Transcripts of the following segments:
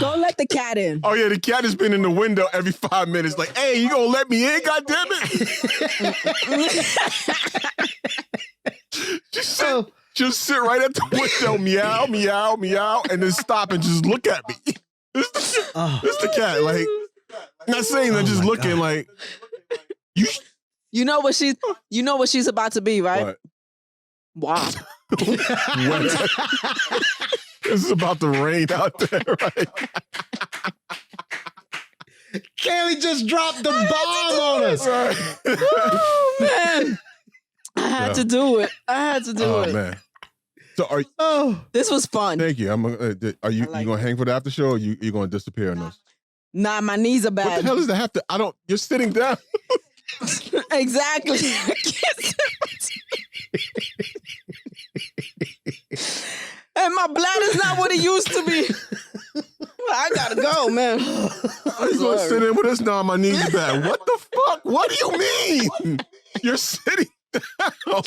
Don't let the cat in. Oh yeah, the cat has been in the window every 5 minutes. Like, hey, you gonna let me in? God damn it! She'll sit right at the window, meow, meow, meow, and then stop and just look at me. It's the cat. Like, not saying that, just looking God. Like you know what she's about to be, right? What? Wow. This is about to rain out there, right? Kaylee just dropped the bomb on us. Right. Oh, man. I had to do it. Oh, man. So this was fun. Thank you. Are you gonna hang for the after show, or you gonna disappear on us? Nah, my knees are bad. What the hell is the after? You're sitting down. Exactly. And my bladder's not what it used to be. I gotta go, man. I'm gonna sit in with us now. My knees are bad. What the fuck? What do you mean? You're sitting down. Oh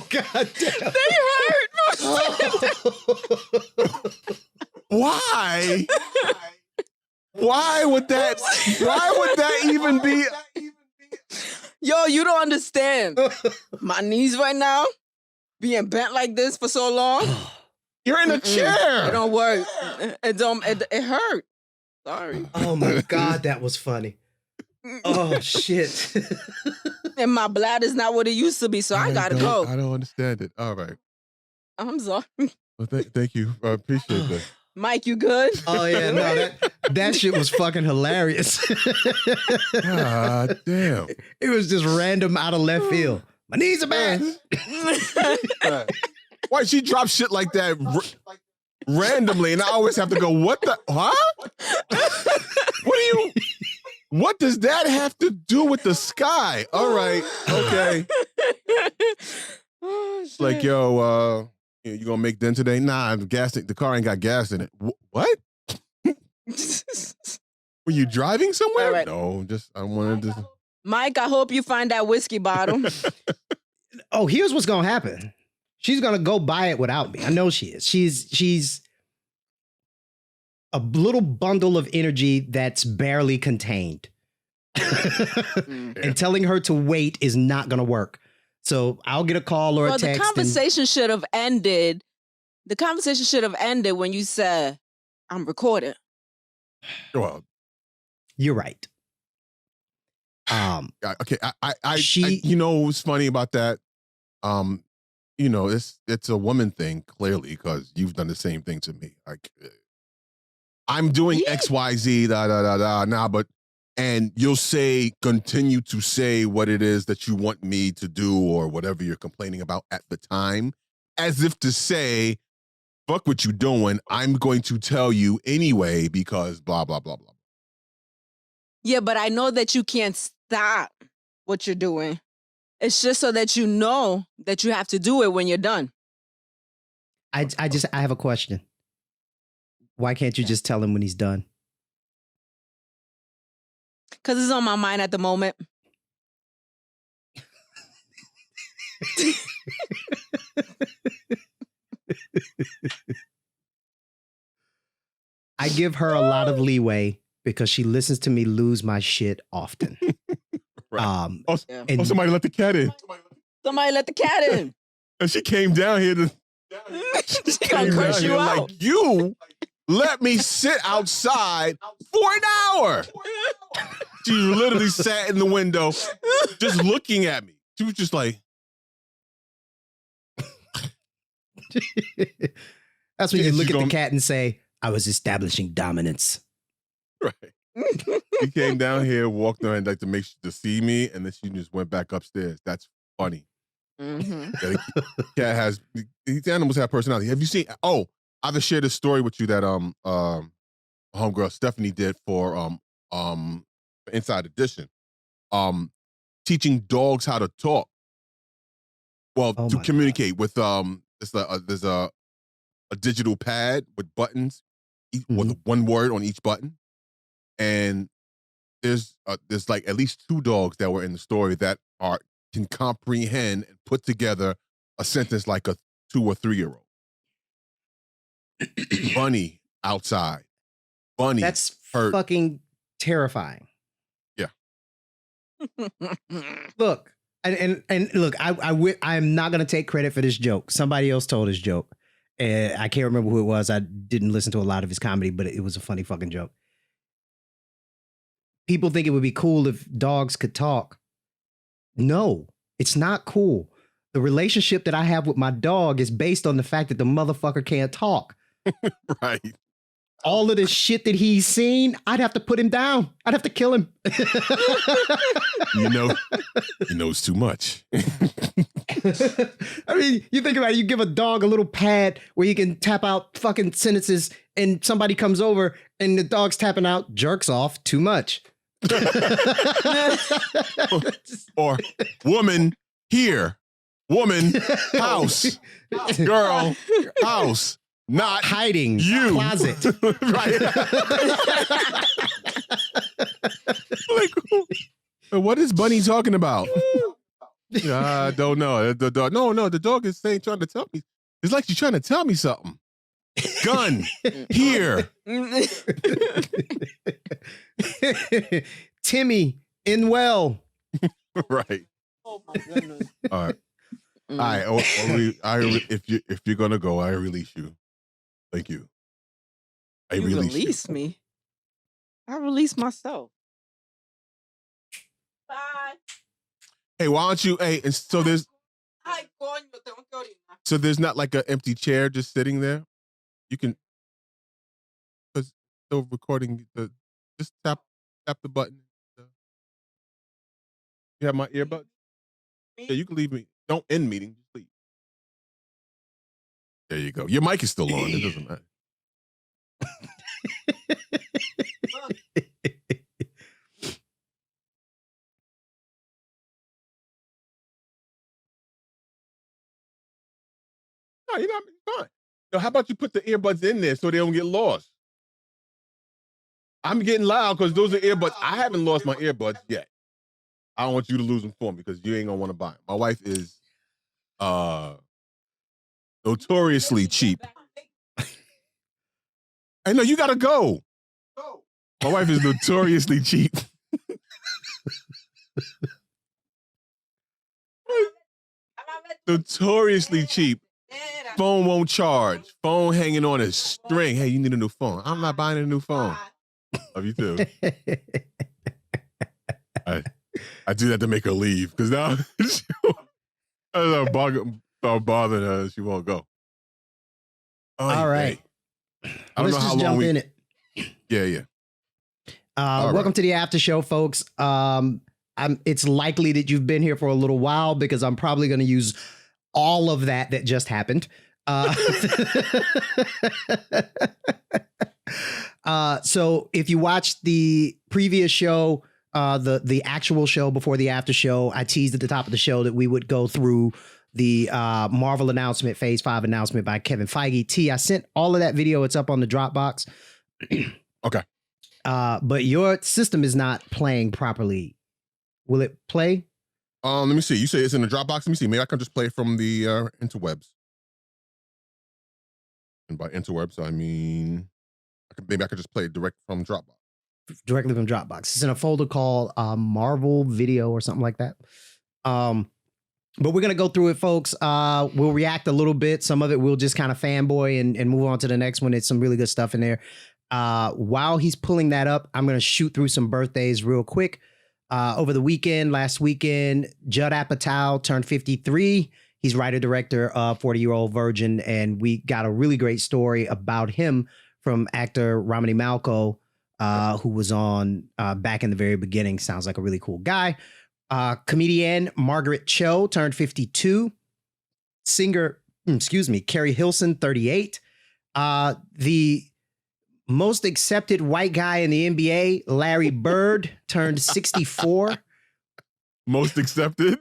God damn. They hurt. Why? Why would that even be? Yo, you don't understand. My knees right now, being bent like this for so long. You're in a chair. It don't work. It hurt. Sorry. Oh my God, that was funny. Oh shit. And my bladder's not what it used to be, so I gotta go. I don't understand it. All right. I'm sorry. Well, thank you. I appreciate that. Mike, you good? Oh yeah, no, that shit was fucking hilarious. God damn. It was just random out of left field. My knees are bad. Why she drop shit like that randomly, and I always have to go, what the, huh? What does that have to do with the sky? All right, okay. Oh, shit. Like, yo, you gonna make dinner today? Nah, the car ain't got gas in it. What? Were you driving somewhere? Right. No, I wanted to. Mike, I hope you find that whiskey bottle. Oh, here's what's gonna happen. She's gonna go buy it without me. I know she is. She's a little bundle of energy that's barely contained. And telling her to wait is not gonna work. So I'll get a call or a text. The conversation should have ended. The conversation should have ended when you said, "I'm recording." Well, you're right. Okay. You know what's funny about that? You know, it's a woman thing, clearly, because you've done the same thing to me. Like, I'm doing XYZ, now, and you'll continue to say what it is that you want me to do or whatever you're complaining about at the time, as if to say, fuck what you doing, I'm going to tell you anyway because blah, blah, blah, blah. Yeah, but I know that you can't stop what you're doing. It's just so that you know that you have to do it when you're done. I have a question. Why can't you just tell him when he's done? Because it's on my mind at the moment. I give her a lot of leeway because she listens to me lose my shit often. Right. Somebody let the cat in. Somebody let the cat in. And she came down here to... She gonna curse you out. Like, you let me sit outside for an hour. She literally sat in the window just looking at me. She was just like... That's when you look at the cat and say, I was establishing dominance. Right. She came down here, walked around like to see me, and then she just went back upstairs. That's funny. Mm-hmm. Cat has, these animals have personality. Have you seen? Oh, I've shared a story with you that homegirl Stephanie did for Inside Edition, teaching dogs how to talk. Well, to communicate with there's a digital pad with buttons, with one word on each button. And there's like at least 2 dogs that were in the story that can comprehend and put together a sentence like a 2 or 3-year-old. Bunny outside. Bunny. That's hurt. fucking terrifying. Yeah. Look, and look, I'm not gonna take credit for this joke. Somebody else told this joke. And I can't remember who it was. I didn't listen to a lot of his comedy, but it was a funny fucking joke. People think it would be cool if dogs could talk. No, it's not cool. The relationship that I have with my dog is based on the fact that the motherfucker can't talk. Right. All of this shit that he's seen, I'd have to put him down. I'd have to kill him. He knows too much. I mean, you think about it, you give a dog a little pad where you can tap out fucking sentences and somebody comes over and the dog's tapping out jerks off too much. Or woman here, woman house, girl house, not hiding you closet. Right. Like, what is Bunny talking about? I don't know. The dog. No. The dog is trying to tell me. It's like she's trying to tell me something. Gun here. Timmy in well. Right. Oh my goodness. All right. All right. If you're gonna go, I release you. Thank you. I You release release me. I release myself. Bye. Hey, why don't you? Hey, and so there's Ay, coño, tengo que orinar. so there's not like an empty chair just sitting there. You can, because still recording. Just tap the button. You have my earbuds. Yeah, you can leave me. Don't end meeting. Just leave. There you go. Your mic is still on. It doesn't matter. No, you're not fine. No, how about you put the earbuds in there so they don't get lost? I'm getting loud because those are earbuds. I haven't lost my earbuds yet. I don't want you to lose them for me because you ain't gonna want to buy them. My wife is notoriously cheap. I know you gotta go. My wife is notoriously cheap. Notoriously cheap. Phone won't charge. Phone hanging on a string. Hey, you need a new phone. I'm not buying a new phone. Love you too. I do that to make her leave because now I'm bothering her. She won't go. All right. I don't Let's know how just long jump in it. Yeah. Welcome to the after show, folks. It's likely that you've been here for a little while because I'm probably going to use all of that just happened. So if you watched the previous show, the actual show before the after show, I teased at the top of the show that we would go through the Marvel announcement, Phase 5 announcement by Kevin Feige. I sent all of that video. It's up on the Dropbox. Okay. But your system is not playing properly. Will it play? Let me see. You say it's in the Dropbox. Let me see. Maybe I can just play from the interwebs. And by interwebs, I mean maybe I could just play it direct from Dropbox. Directly from Dropbox. It's in a folder called Marvel Video or something like that. But we're going to go through it, folks. We'll react a little bit. Some of it we'll just kind of fanboy and move on to the next one. It's some really good stuff in there. While he's pulling that up, I'm going to shoot through some birthdays real quick. Over the weekend, last weekend, Judd Apatow turned 53. He's writer-director of 40-Year-Old Virgin, and we got a really great story about him from actor Romany Malco, who was on back in the very beginning. Sounds like a really cool guy. Comedian Margaret Cho turned 52. Singer, Carrie Hilson, 38. The most accepted white guy in the NBA, Larry Bird, turned 64. Most accepted?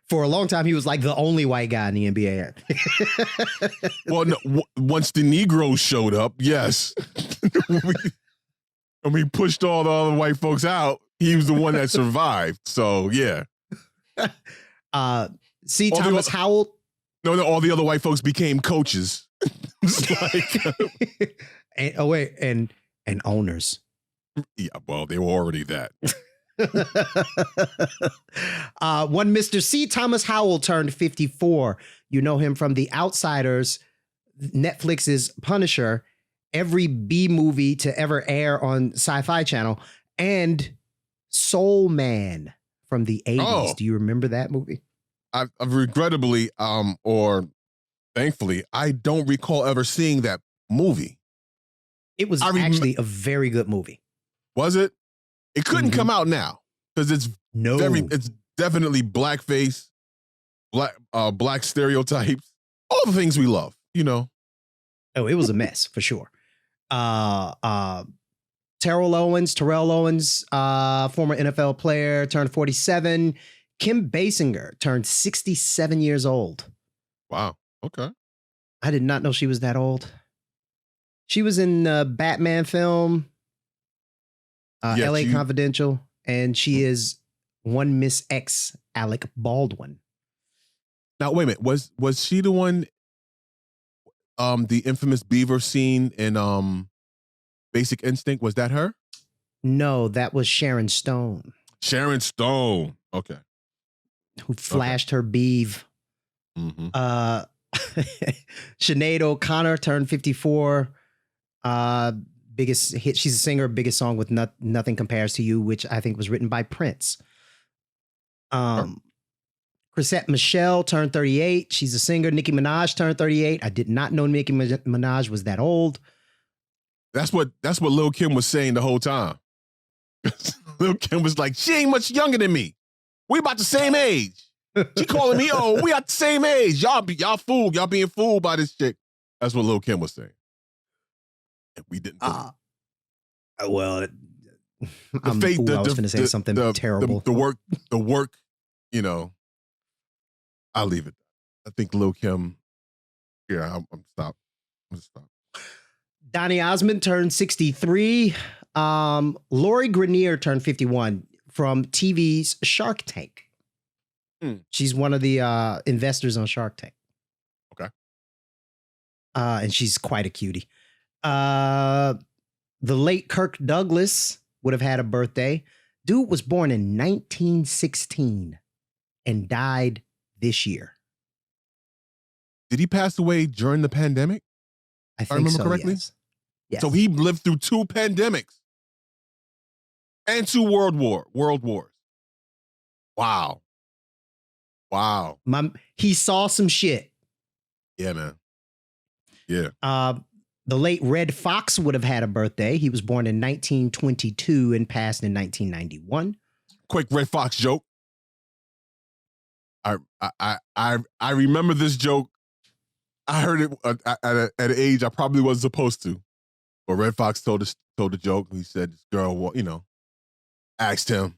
For a long time, he was like the only white guy in the NBA. Well, no, once the Negroes showed up, yes. And we pushed all the other white folks out. He was the one that survived. So, yeah. Thomas Howell. No, all the other white folks became coaches. It's like, and owners. yeah, well, they were already that. One Mr. C. Thomas Howell turned 54. You know him from The Outsiders, Netflix's Punisher, every B movie to ever air on Sci-Fi Channel, and Soul Man from the 80s. Oh. Do you remember that movie? I've regrettably, or thankfully, I don't recall ever seeing that movie. It was actually a very good movie. Was it? It couldn't come out now because it's it's definitely blackface, black stereotypes, all the things we love, you know. Oh, it was a mess for sure. Terrell Owens, former NFL player, turned 47. Kim Basinger turned 67 years old. Wow. Okay. I did not know she was that old. She was in the Batman film, LA Confidential, and she is one Miss X, Alec Baldwin. Now, wait a minute. Was she the one, the infamous beaver scene in Basic Instinct? Was that her? No, that was Sharon Stone. Sharon Stone. Okay. Who flashed her beeve. Mm-hmm. Sinead O'Connor turned 54. Biggest hit. She's a singer. Biggest song with Nothing Compares to You, which I think was written by Prince. Chrisette Michele turned 38. She's a singer. Nicki Minaj turned 38. I did not know Nicki Minaj was that old. That's what Lil' Kim was saying the whole time. Lil' Kim was like, she ain't much younger than me. We about the same age. She calling me, oh, we at the same age. Y'all fooled. Y'all being fooled by this chick. That's what Lil' Kim was saying. And we didn't. Well, I was going to say something terrible. The work, you know, I'll leave it. I think Lil' Kim, yeah, I'm stop. I'm gonna stop. Donny Osmond turned 63. Lori Greiner turned 51 from TV's Shark Tank. She's one of the investors on Shark Tank. Okay. And she's quite a cutie. The late Kirk Douglas would have had a birthday. Dude was born in 1916 and died this year. Did he pass away during the pandemic? I remember correctly? Yes. So he lived through 2 pandemics and 2 world wars. Wow. He saw some shit. Yeah, man. Yeah. The late Red Fox would have had a birthday. He was born in 1922 and passed in 1991. Quick Red Fox joke. I remember this joke. I heard it at an age I probably wasn't supposed to. But Red Fox told the joke. He said, this girl, you know, asked him,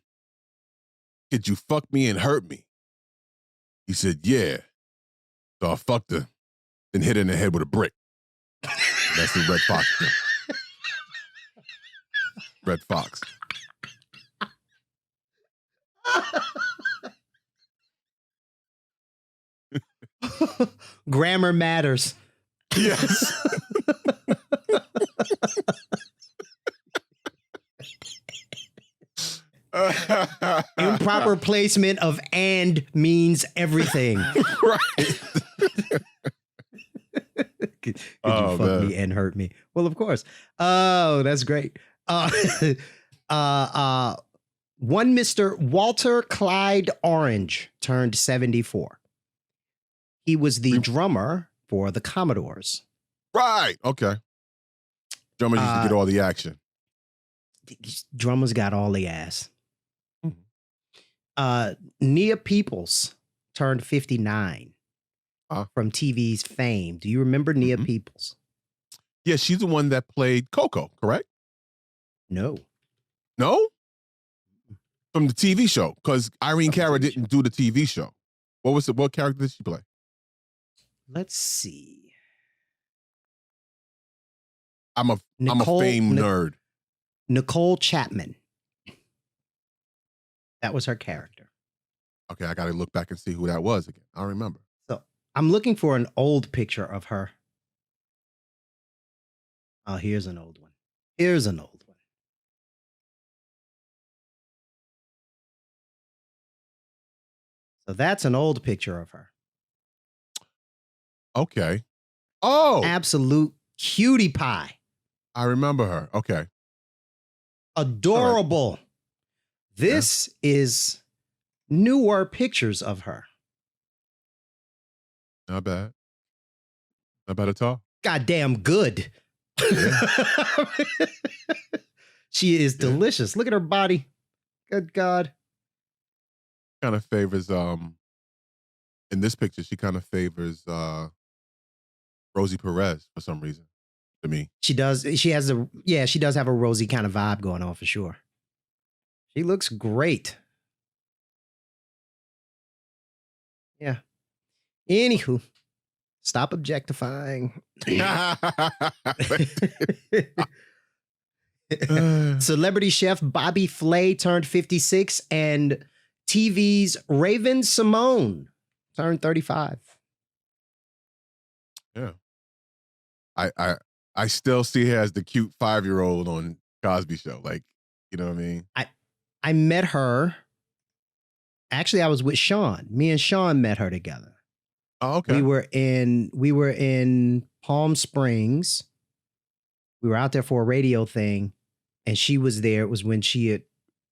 could you fuck me and hurt me? He said, yeah. So I fucked her, then hit her in the head with a brick. That's the Red Fox thing. Red Fox. Grammar matters. Yes. Improper placement of "and" means everything. Right. Could you fuck me and hurt me? Well, of course. Oh, that's great. One Mr. Walter Clyde Orange turned 74. He was the drummer for the Commodores. Right. Okay. Drummers used to get all the action. Drummers got all the ass. Mm-hmm. Nia Peoples turned 59 from TV's Fame. Do you remember Nia Peoples? Yeah, she's the one that played Coco, correct? No. No? From the TV show, because Irene Cara didn't do the TV show. What character did she play? Let's see. I'm a Fame nerd. Nicole Chapman. That was her character. Okay, I got to look back and see who that was again. I don't remember. So I'm looking for an old picture of her. Oh, here's an old one. Here's an old one. So that's an old picture of her. Okay. Oh, Absolute cutie pie. I remember her. Okay. Adorable. This is newer pictures of her. Not bad. Not bad at all. Goddamn good. She is delicious. Look at her body. Good God. Kind of favors in this picture, she kind of favors Rosie Perez for some reason to me. She does. She has she does have a rosy kind of vibe going on for sure. She looks great. Yeah. Anywho, stop objectifying. Celebrity chef Bobby Flay turned 56 and TV's Raven Simone turned 35. Yeah. I still see her as the cute 5-year-old on Cosby Show. Like, you know what I mean? I met her. Actually, I was with Sean. Me and Sean met her together. Oh, okay. We were in Palm Springs. We were out there for a radio thing, and she was there. It was when she had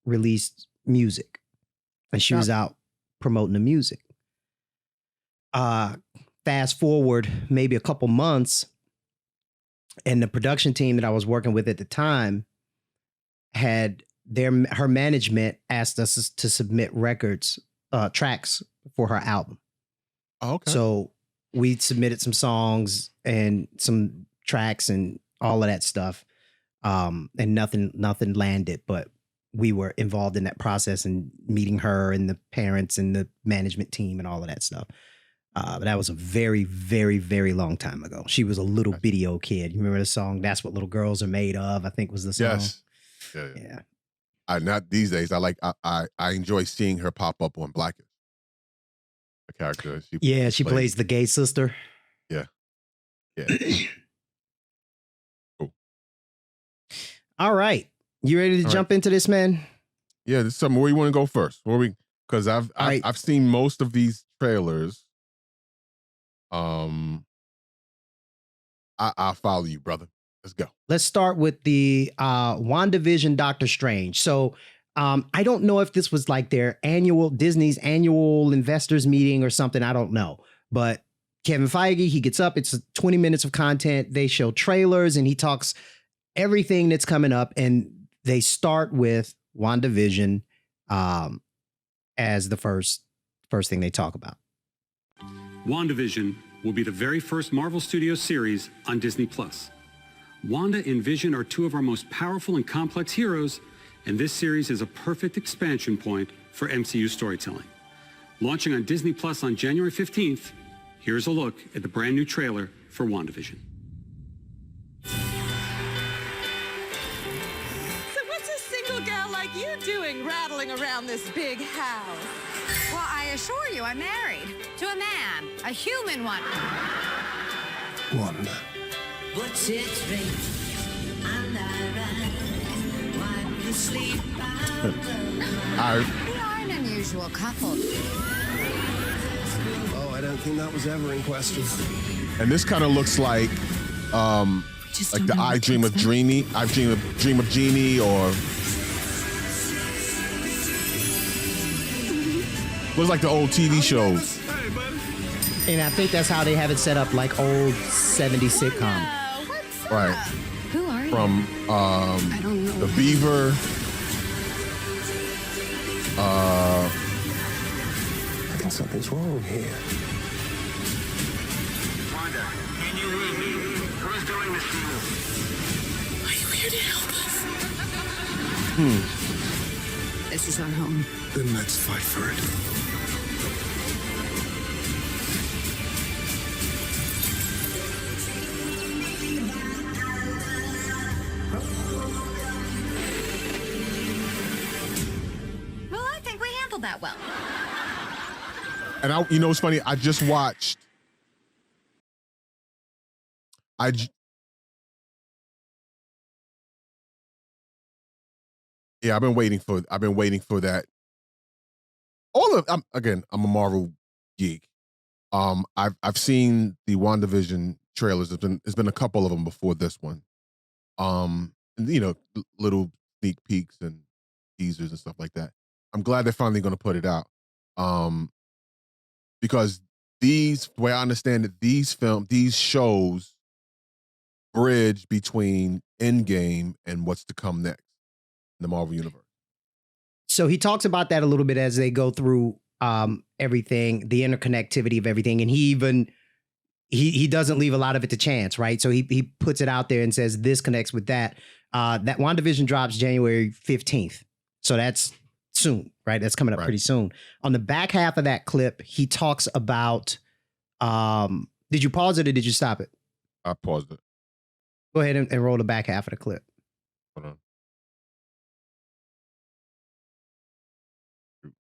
released music, and she was out promoting the music. Fast forward maybe a couple months, and the production team that I was working with at the time had her management asked us to submit tracks for her album. Oh, okay. So we submitted some songs and some tracks and all of that stuff. And nothing landed, but we were involved in that process and meeting her and the parents and the management team and all of that stuff. But that was a very, very, very long time ago. She was a little bitty old kid. You remember the song, That's What Little Girls Are Made Of, I think was the song. Yes. Yeah. Not these days. I enjoy seeing her pop up on Blackish. The character. She plays the gay sister. Yeah. Cool. All right. You ready to jump into this, man? Yeah, this is something. Where you want to go first? Because I've seen most of these trailers. I'll follow you, brother. Let's go. Let's start with the WandaVision Doctor Strange. So I don't know if this was like Disney's annual investors meeting or something. I don't know. But Kevin Feige, he gets up. It's 20 minutes of content. They show trailers and he talks everything that's coming up. And they start with WandaVision as the first thing they talk about. WandaVision will be the very first Marvel Studios series on Disney+. Wanda and Vision are two of our most powerful and complex heroes, and this series is a perfect expansion point for MCU storytelling. Launching on Disney+ on January 15th, here's a look at the brand new trailer for WandaVision. So what's a single gal like you doing rattling around this big house? Well, I assure you, I'm married to a man, a human one. Wanda. What's it rain and I run, wipe the sleep out of We are an unusual couple. Oh, I don't think that was ever in question. And this kind of looks like the I Dream of Jeannie, or looks like the old TV shows. And I think that's how they have it set up, like old 70s sitcom. Right. Who are you? From I don't know. The Beaver. I think something's wrong here. Wanda, can you read me? Who's doing this to you? Are you here to help us? This is our home. Then let's fight for it. Well, I think we handled that well. And you know what's funny? I just watched. Yeah, I've been waiting for that. I'm a Marvel geek. I've seen the WandaVision trailers. There's been a couple of them before this one. And, little sneak peeks and teasers and stuff like that. I'm glad they're finally going to put it out. Because the way I understand it, these shows bridge between Endgame and what's to come next in the Marvel universe. So he talks about that a little bit as they go through everything, the interconnectivity of everything, and he doesn't leave a lot of it to chance, right? So he puts it out there and says this connects with that. That WandaVision drops January 15th, so that's soon, right? That's coming up pretty soon. On the back half of that clip, he talks about. Did you pause it or did you stop it? I paused it. Go ahead and roll the back half of the clip. Hold on.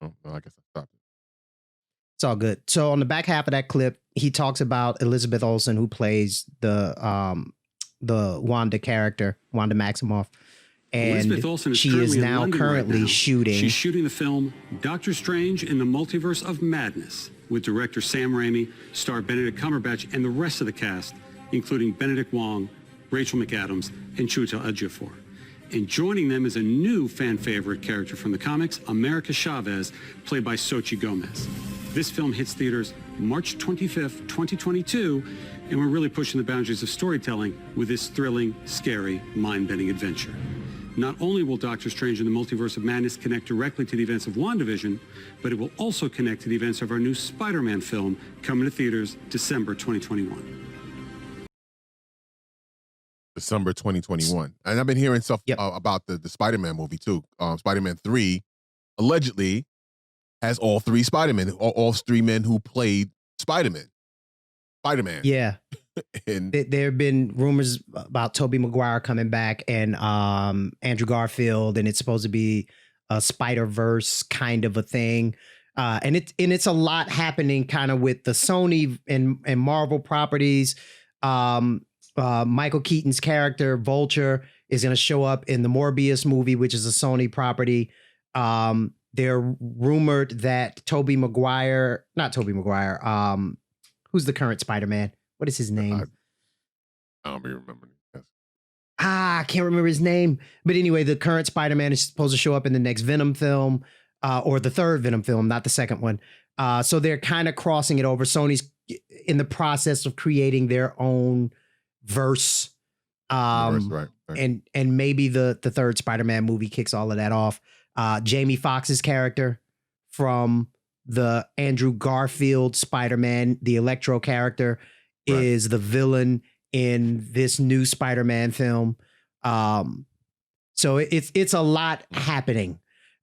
Oh, no, I guess I stopped it. It's all good. So on the back half of that clip, he talks about Elizabeth Olsen, who plays the Wanda character, Wanda Maximoff. And Elizabeth Olsen she is in now London currently right now. shooting. She's shooting the film Doctor Strange in the Multiverse of Madness with director Sam Raimi, star Benedict Cumberbatch, and the rest of the cast, including Benedict Wong, Rachel McAdams, and Chiwetel Ejiofor. And joining them is a new fan favorite character from the comics, America Chavez, played by Xochitl Gomez. This film hits theaters March 25th, 2022, and we're really pushing the boundaries of storytelling with this thrilling, scary, mind-bending adventure. Not only will Doctor Strange in the Multiverse of Madness connect directly to the events of WandaVision, but it will also connect to the events of our new Spider-Man film coming to theaters December 2021. December 2021. And I've been hearing stuff about the Spider-Man movie too. Spider-Man 3 allegedly has all three Spider-Men, all three men who played Spider-Man. Yeah. And there have been rumors about Tobey Maguire coming back and Andrew Garfield, and it's supposed to be a Spider-Verse kind of a thing. And it's a lot happening kind of with the Sony and Marvel properties. Michael Keaton's character, Vulture, is going to show up in the Morbius movie, which is a Sony property. They're rumored that who's the current Spider-Man? What is his name? I don't even remember. I can't remember his name. But anyway, the current Spider-Man is supposed to show up in the next Venom film, or the third Venom film, not the second one. So they're kind of crossing it over. Sony's in the process of creating their own verse. Right. And maybe the third Spider-Man movie kicks all of that off. Jamie Foxx's character from the Andrew Garfield Spider-Man, the Electro character, is the villain in this new Spider-Man film. So it's a lot happening.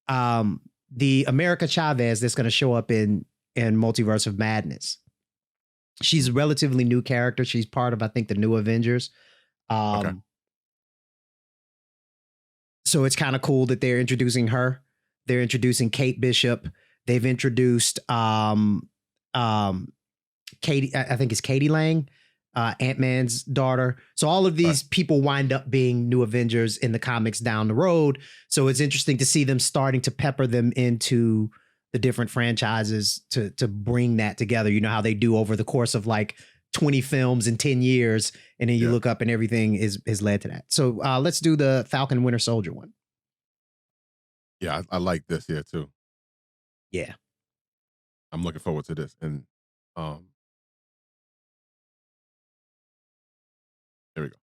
The America Chavez that's going to show up in Multiverse of Madness. She's a relatively new character. She's part of, I think, the New Avengers. So it's kind of cool that they're introducing her. They're introducing Kate Bishop. They've introduced Katie, I think it's Katie Lang, Ant-Man's daughter. So all of these people wind up being New Avengers in the comics down the road. So it's interesting to see them starting to pepper them into the different franchises to bring that together. You know how they do over the course of like 20 films in 10 years. And then you look up and everything is led to that. So let's do the Falcon Winter Soldier one. Yeah, I like this here too. Yeah. I'm looking forward to this. And there we go.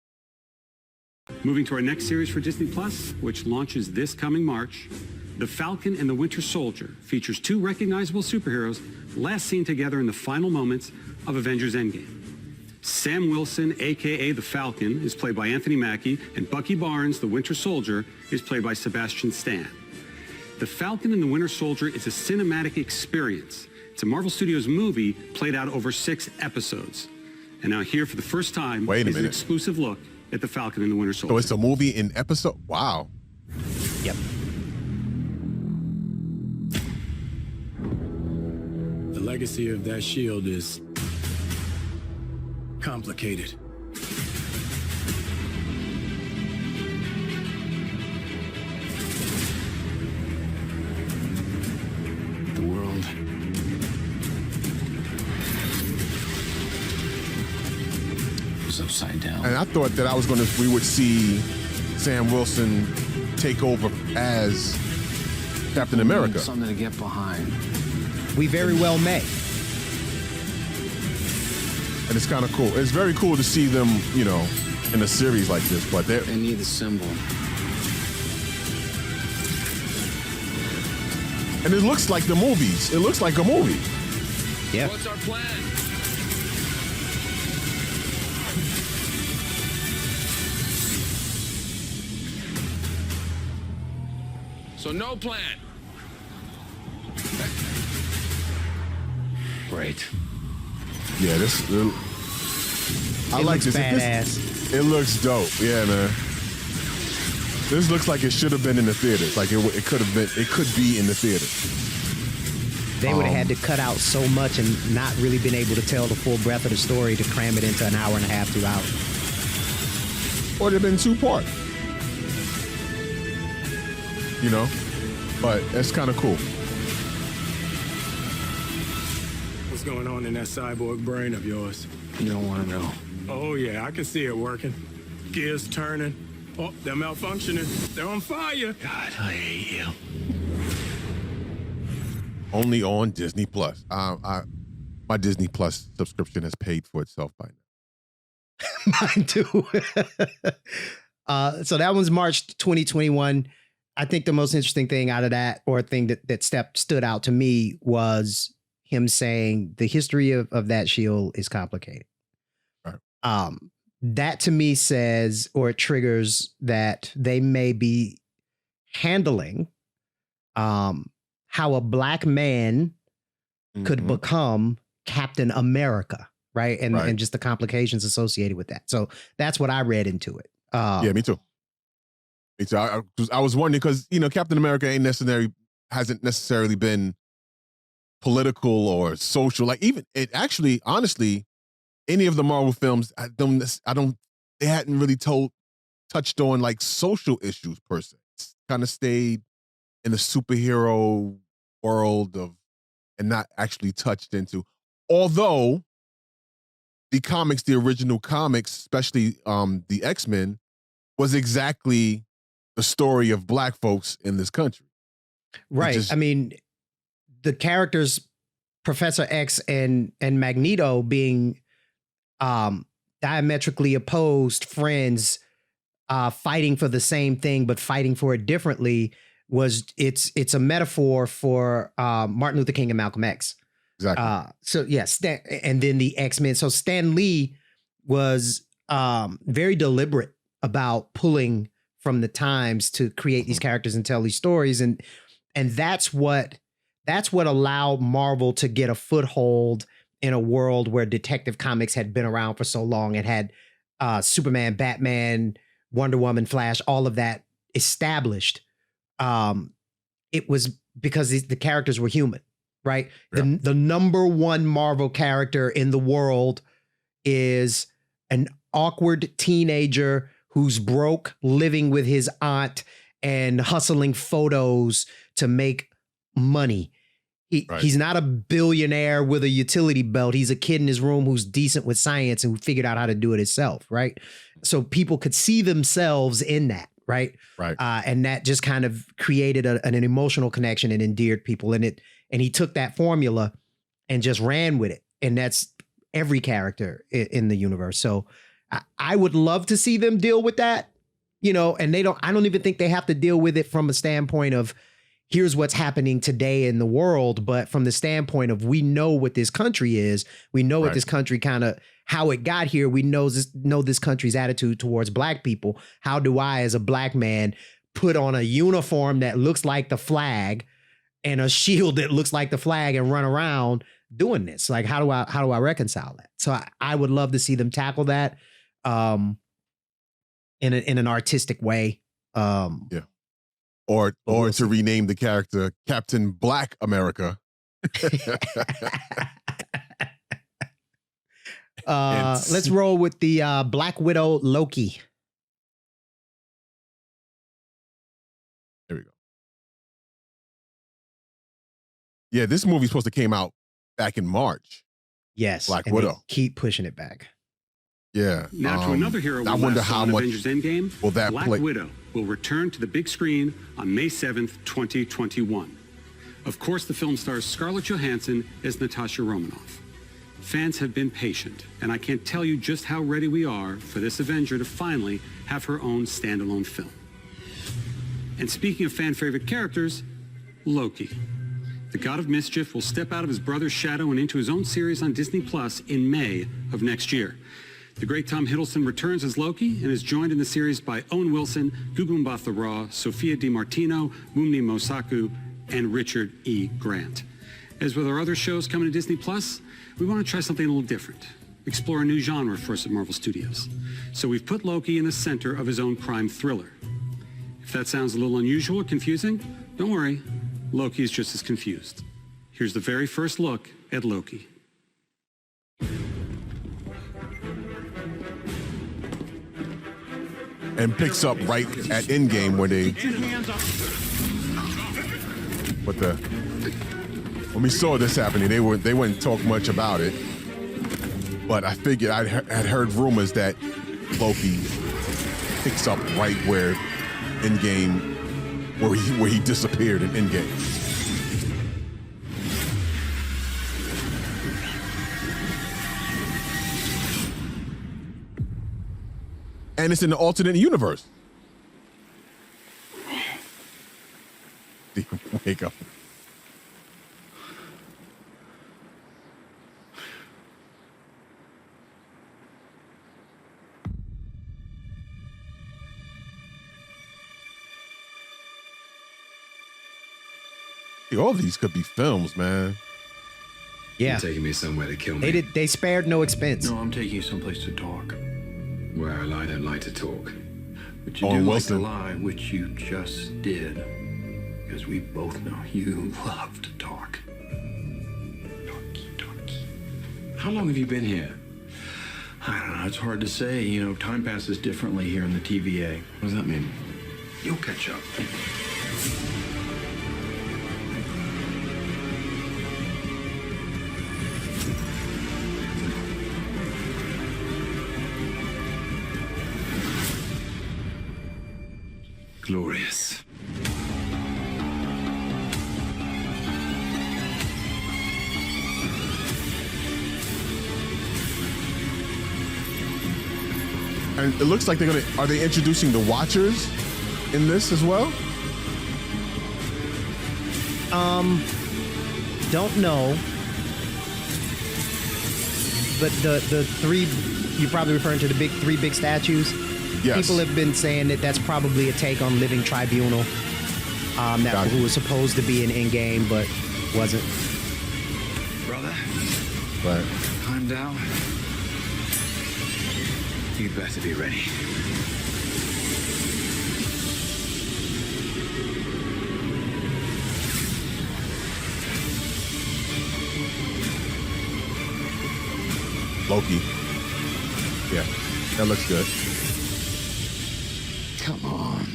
Moving to our next series for Disney Plus, which launches this coming March, The Falcon and the Winter Soldier features two recognizable superheroes last seen together in the final moments of Avengers Endgame. Sam Wilson, a.k.a. The Falcon, is played by Anthony Mackie, and Bucky Barnes, the Winter Soldier, is played by Sebastian Stan. The Falcon and the Winter Soldier is a cinematic experience. It's a Marvel Studios movie played out over 6 episodes. And now here for the first time is an exclusive look at The Falcon and the Winter Soldier. So it's a movie in episode? Wow. Yep. The legacy of that shield is complicated. was upside down. And I thought that we would see Sam Wilson take over as Captain America. Something to get behind. We very well may. And it's kind of cool. It's very cool to see them, you know, in a series like this. But They need the symbol. and it looks like the movies. It looks like a movie. Yeah. What's our plan? So no plan. Great. Yeah, I It like looks this. badass. It looks dope. Yeah, man. This looks like it should have been in the theaters. Like it could have been. It could be in the theater. They would have had to cut out so much and not really been able to tell the full breadth of the story to cram it into an hour and a half, 2 hours. Or they've been 2 parts. You know, but it's kind of cool. What's going on in that cyborg brain of yours? You don't want to know. Oh, yeah, I can see it working. Gears turning. Oh, they're malfunctioning. They're on fire. God, I hate you. Only on Disney Plus. My Disney Plus subscription has paid for itself by now. Mine too. So that one's March 2021. I think the most interesting thing out of that, or thing that stood out to me, was him saying the history of that shield is complicated. Right. That to me says, or it triggers, that they may be handling how a black man could become Captain America, right? And just the complications associated with that. So that's what I read into it. Yeah, me too. Me too. I was wondering because, you know, Captain America hasn't necessarily been political or social. Like even it actually, honestly, any of the Marvel films, they hadn't really touched on like social issues per se. It's kind of stayed in the superhero world and not actually touched into. Although the original comics, especially the X-Men, was exactly the story of black folks in this country. Right. I mean, the characters, Professor X and Magneto, being diametrically opposed friends, fighting for the same thing but fighting for it differently, it's a metaphor for Martin Luther King and Malcolm X. Exactly. So yes, and then the X-Men. So Stan Lee was very deliberate about pulling from the times to create these characters and tell these stories, and that's what allowed Marvel to get a foothold in a world where Detective Comics had been around for so long. It had Superman, Batman, Wonder Woman, Flash, all of that established. It was because the characters were human, right? Yeah. The number one Marvel character in the world is an awkward teenager who's broke, living with his aunt and hustling photos to make money. He's not a billionaire with a utility belt. He's a kid in his room who's decent with science and who figured out how to do it himself, right? So people could see themselves in that, right? Right. And that just kind of created an emotional connection and endeared people. And he took that formula and just ran with it. And that's every character in the universe. So I would love to see them deal with that, you know, and I don't even think they have to deal with it from a standpoint of here's what's happening today in the world, but from the standpoint of we know what this country is, we know what this country kind of, how it got here, we know this country's attitude towards black people. How do I, as a black man, put on a uniform that looks like the flag and a shield that looks like the flag and run around doing this? Like, how do I reconcile that? So I would love to see them tackle that in an artistic way. Yeah. Or to rename the character Captain Black America. Let's roll with the Black Widow Loki. There we go. Yeah, this movie's supposed to came out back in March. Yes. Black Widow. Keep pushing it back. Yeah. Now to another hero we I wonder last saw how in much Avengers Endgame, will that Black play. Widow will return to the big screen on May 7th, 2021. Of course, the film stars Scarlett Johansson as Natasha Romanoff. Fans have been patient, and I can't tell you just how ready we are for this Avenger to finally have her own standalone film. And speaking of fan-favorite characters, Loki. The God of Mischief will step out of his brother's shadow and into his own series on Disney Plus in May of next year. The great Tom Hiddleston returns as Loki and is joined in the series by Owen Wilson, Gugu Mbatha-Raw, Sophia DiMartino, Mumni Mosaku, and Richard E. Grant. As with our other shows coming to Disney Plus, we want to try something a little different, explore a new genre for us at Marvel Studios. So we've put Loki in the center of his own crime thriller. If that sounds a little unusual or confusing, don't worry, Loki is just as confused. Here's the very first look at Loki. And picks up right at Endgame where they. When we saw this happening, they wouldn't talk much about it. But I figured I had heard rumors that Loki picks up right where Endgame, where he disappeared in Endgame. And it's in the alternate universe. Wake up. All these could be films, man. Yeah. You're taking me somewhere to kill me. They spared no expense. No, I'm taking you someplace to talk. Well, I don't like to talk. But you do like to lie, which you just did. Because we both know you love to talk. Talky. How long have you been here? I don't know, it's hard to say. You know, time passes differently here in the TVA. What does that mean? You'll catch up. Glorious. And it looks like are they introducing the Watchers in this as well? Don't know. But the three, you're probably referring to the three big statues. Yes. People have been saying that that's probably a take on Living Tribunal, who was supposed to be in Endgame but wasn't. Brother, Right. calm down. You better be ready. Loki. Yeah, that looks good. Come on.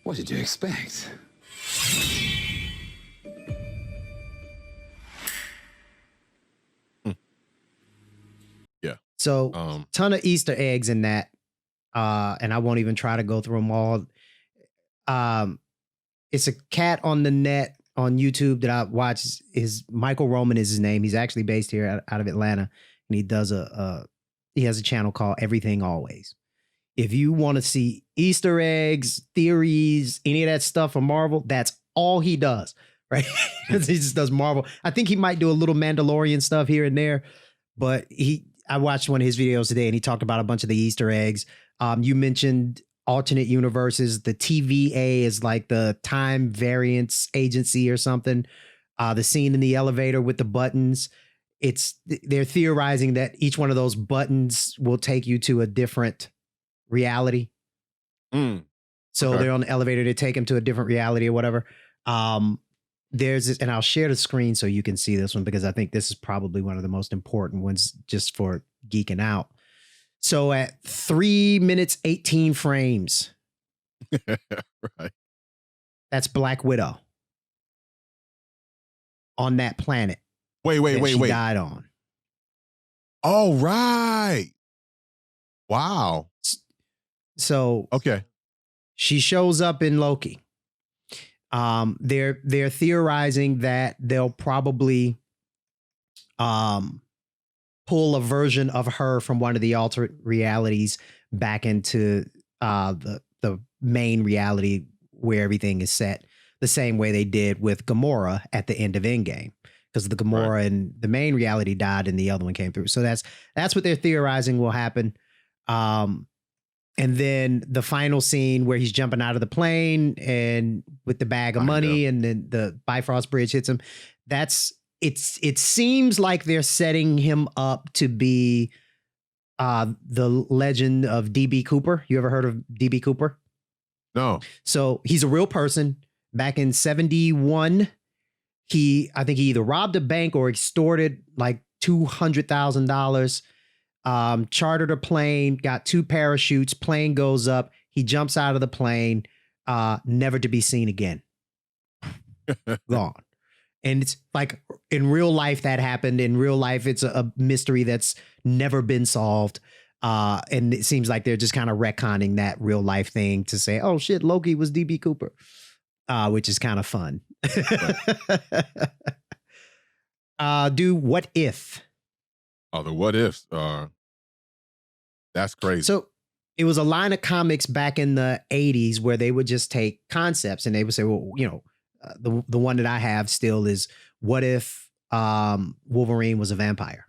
What did you expect? Yeah. So ton of Easter eggs in that, and I won't even try to go through them all. It's a cat on the net on YouTube that I watch. Michael Roman is his name. He's actually based here out of Atlanta, and he does he has a channel called Everything Always. If you want to see Easter eggs, theories, any of that stuff from Marvel, that's all he does, right? He just does Marvel. I think he might do a little Mandalorian stuff here and there, but I watched one of his videos today and he talked about a bunch of the Easter eggs. You mentioned alternate universes. The TVA is like the time variance agency or something. The scene in the elevator with the buttons, they're theorizing that each one of those buttons will take you to a different reality. So they're on the elevator, they take him to a different reality or whatever. There's this, and I'll share the screen so you can see this one because I think this is probably one of the most important ones just for geeking out. So at 3 minutes, 18 frames. Right. That's Black Widow on that planet. Wait. She died on. Oh, right. Wow. So Okay. she shows up in Loki. They're theorizing that they'll probably pull a version of her from one of the alternate realities back into the main reality where everything is set the same way they did with Gamora at the end of Endgame, because the Gamora in the main reality died and the other one came through. So that's what they're theorizing will happen. And then the final scene where he's jumping out of the plane and with the bag of money and then the Bifrost Bridge hits him. It seems like they're setting him up to be the legend of DB Cooper. You ever heard of DB Cooper? No. So he's a real person. Back in 1971, I think he either robbed a bank or extorted like $200,000. Chartered a plane, got 2 parachutes, plane goes up, he jumps out of the plane, never to be seen again. Gone. And it's like in real life that happened. In real life, it's a mystery that's never been solved. And it seems like they're just kind of retconning that real life thing to say, oh shit, Loki was DB Cooper, which is kind of fun. Do What If? Oh, the what ifs. That's crazy. So it was a line of comics back in the 80s where they would just take concepts and they would say, well, you know, the one that I have still is what if Wolverine was a vampire?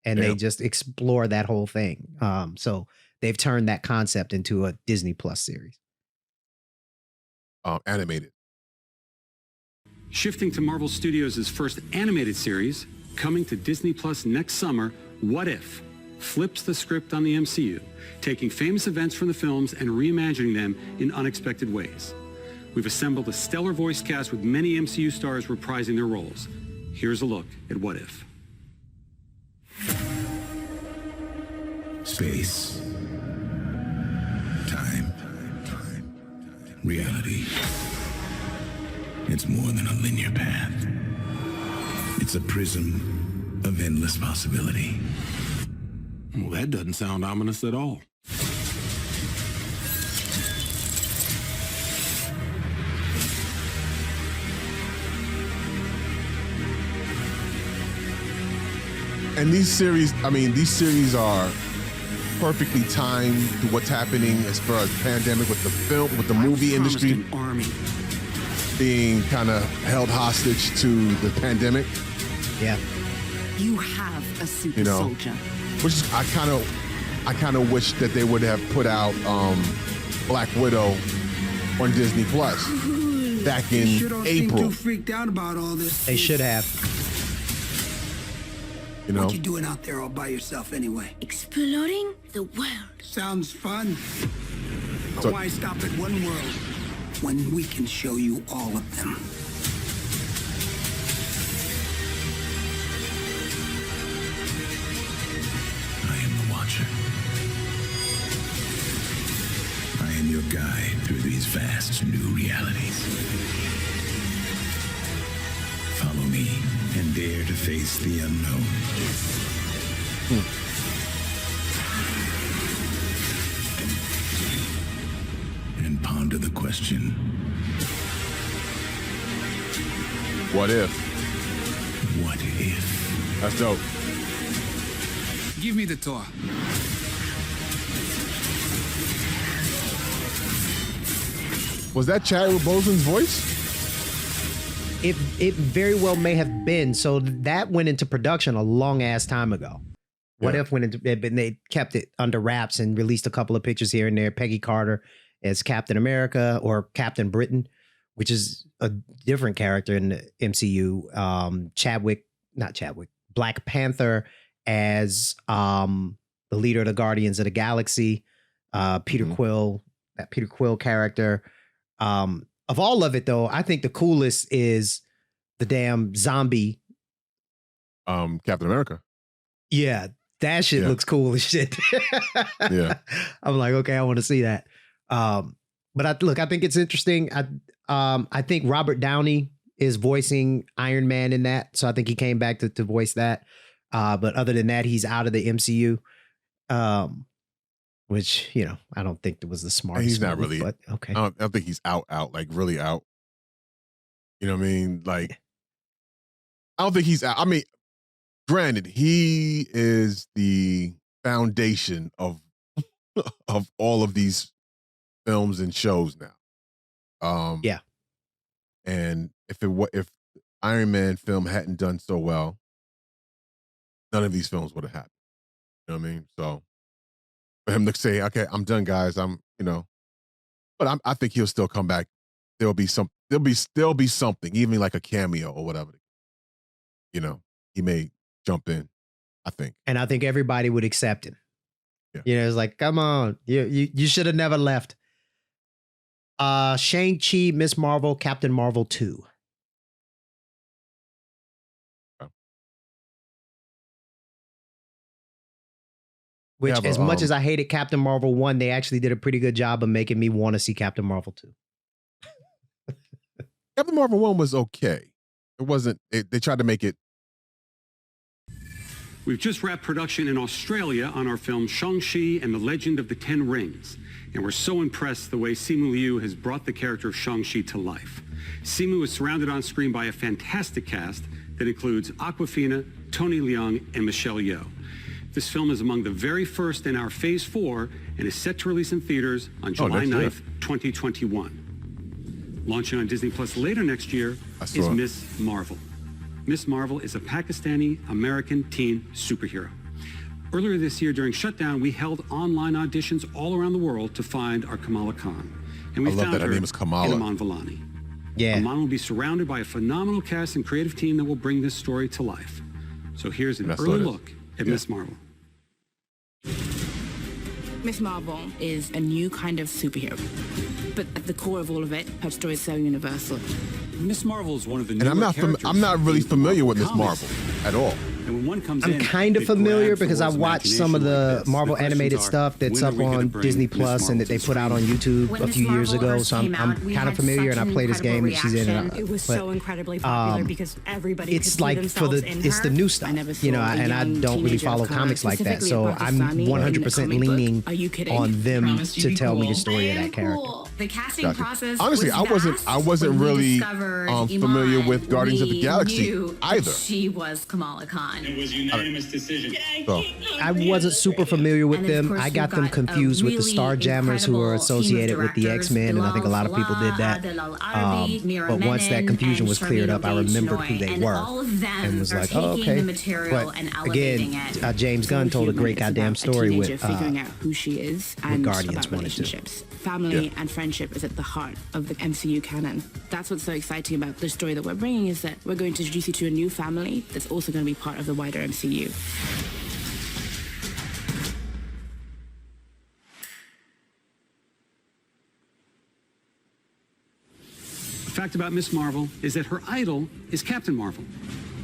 And they just explore that whole thing. So they've turned that concept into a Disney Plus series. Animated. Shifting to Marvel Studios' first animated series, coming to Disney Plus next summer, What If? Flips the script on the MCU, taking famous events from the films and reimagining them in unexpected ways. We've assembled a stellar voice cast with many MCU stars reprising their roles. Here's a look at What If. Space. Time. Reality. It's more than a linear path. It's a prism of endless possibility. Well, that doesn't sound ominous at all. And these series are perfectly timed to what's happening as far as pandemic with the film, with the movie industry being kind of held hostage to the pandemic. Yeah. You have a super soldier. Which is, I kind of wish that they would have put out Black Widow on Disney Plus back in April. Too freaked out about all this. They should have. You know, What you doing out there all by yourself anyway? Exploring the world. Sounds fun. But So- why stop at one world when we can show you all of them? I am the Watcher. I am your guide through these vast new realities. Follow me and dare to face the unknown. And ponder the question, what if? what if? That's dope. Give me the tour. Was that Chadwick Boseman's voice? It very well may have been. So that went into production a long ass time ago. What If went into, but they kept it under wraps and released a couple of pictures here and there. Peggy Carter as Captain America or Captain Britain, which is a different character in the MCU. Black Panther as the leader of the Guardians of the Galaxy. Peter Quill, that Peter Quill character. Of all of it, though, I think the coolest is the damn zombie. Captain America. Yeah, that shit looks cool as shit. Yeah. I'm like, okay, I want to see that. But I think it's interesting. I think Robert Downey is voicing Iron Man in that. So I think he came back to voice that. But other than that, he's out of the MCU. which, I don't think it was the And smartest he's not move, really. but okay. I don't think he's out, like really out. You know what I mean? Like, I don't think he's out. I mean, granted, he is the foundation of all of these films and shows now. Yeah. And if Iron Man film hadn't done so well, none of these films would have happened. You know what I mean? So for him to say, "Okay, I'm done, guys," but I think he'll still come back. There'll be something, even like a cameo or whatever. He may jump in. I think. And I think everybody would accept him. Yeah. It's like, come on, you should have never left. Shang-Chi, Miss Marvel, Captain Marvel 2. Which, Yeah, but, as much as I hated Captain Marvel 1, they actually did a pretty good job of making me want to see Captain Marvel 2. Captain Marvel 1 was okay. It wasn't. They tried to make it. We've just wrapped production in Australia on our film Shang-Chi and the Legend of the Ten Rings. And we're so impressed the way Simu Liu has brought the character of Shang-Chi to life. Simu is surrounded on screen by a fantastic cast that includes Awkwafina, Tony Leung, and Michelle Yeoh. This film is among the very first in our Phase 4 and is set to release in theaters on July 9th, 2021. Launching on Disney Plus later next year is Miss Marvel. Miss Marvel is a Pakistani-American teen superhero. Earlier this year during shutdown, we held online auditions all around the world to find our Kamala Khan. And we I love found that her name is Kamala. in Aman Vellani. Yeah. Aman will be surrounded by a phenomenal cast and creative team that will bring this story to life. So here's an early look at Miss Marvel. Miss Marvel is a new kind of superhero. But at the core of all of it, her story is so universal. Miss Marvel is one of the And I'm not really familiar with Miss Marvel at all. And when one comes I'm kind of familiar because I watched some of the Marvel animated stuff that's up on Disney Plus and that they put out on YouTube a few years ago. So I'm kind of familiar, and I played this game that she's in it. It was so incredibly popular because everybody could see like themselves in it's her. the new stuff, and I don't really follow comics like that. So I'm 100% leaning on them to tell me the story of that character. The casting process. Honestly, I wasn't really familiar with Guardians of the Galaxy either. She was Kamala Khan. It was unanimous decision. So, I wasn't super familiar with them. I got them confused with the Starjammers who are associated with the X-Men, and I think a lot of people did that. But once that confusion was cleared up, I remembered who they were and was like, oh, okay. But again, James Gunn told a great goddamn story with figuring out who she is and Guardians about relationships. Family and friendship is at the heart of the MCU canon. That's what's so exciting about the story that we're bringing, is that we're going to introduce you to a new family that's also going to be part of the wider MCU. The fact about Miss Marvel is that her idol is Captain Marvel.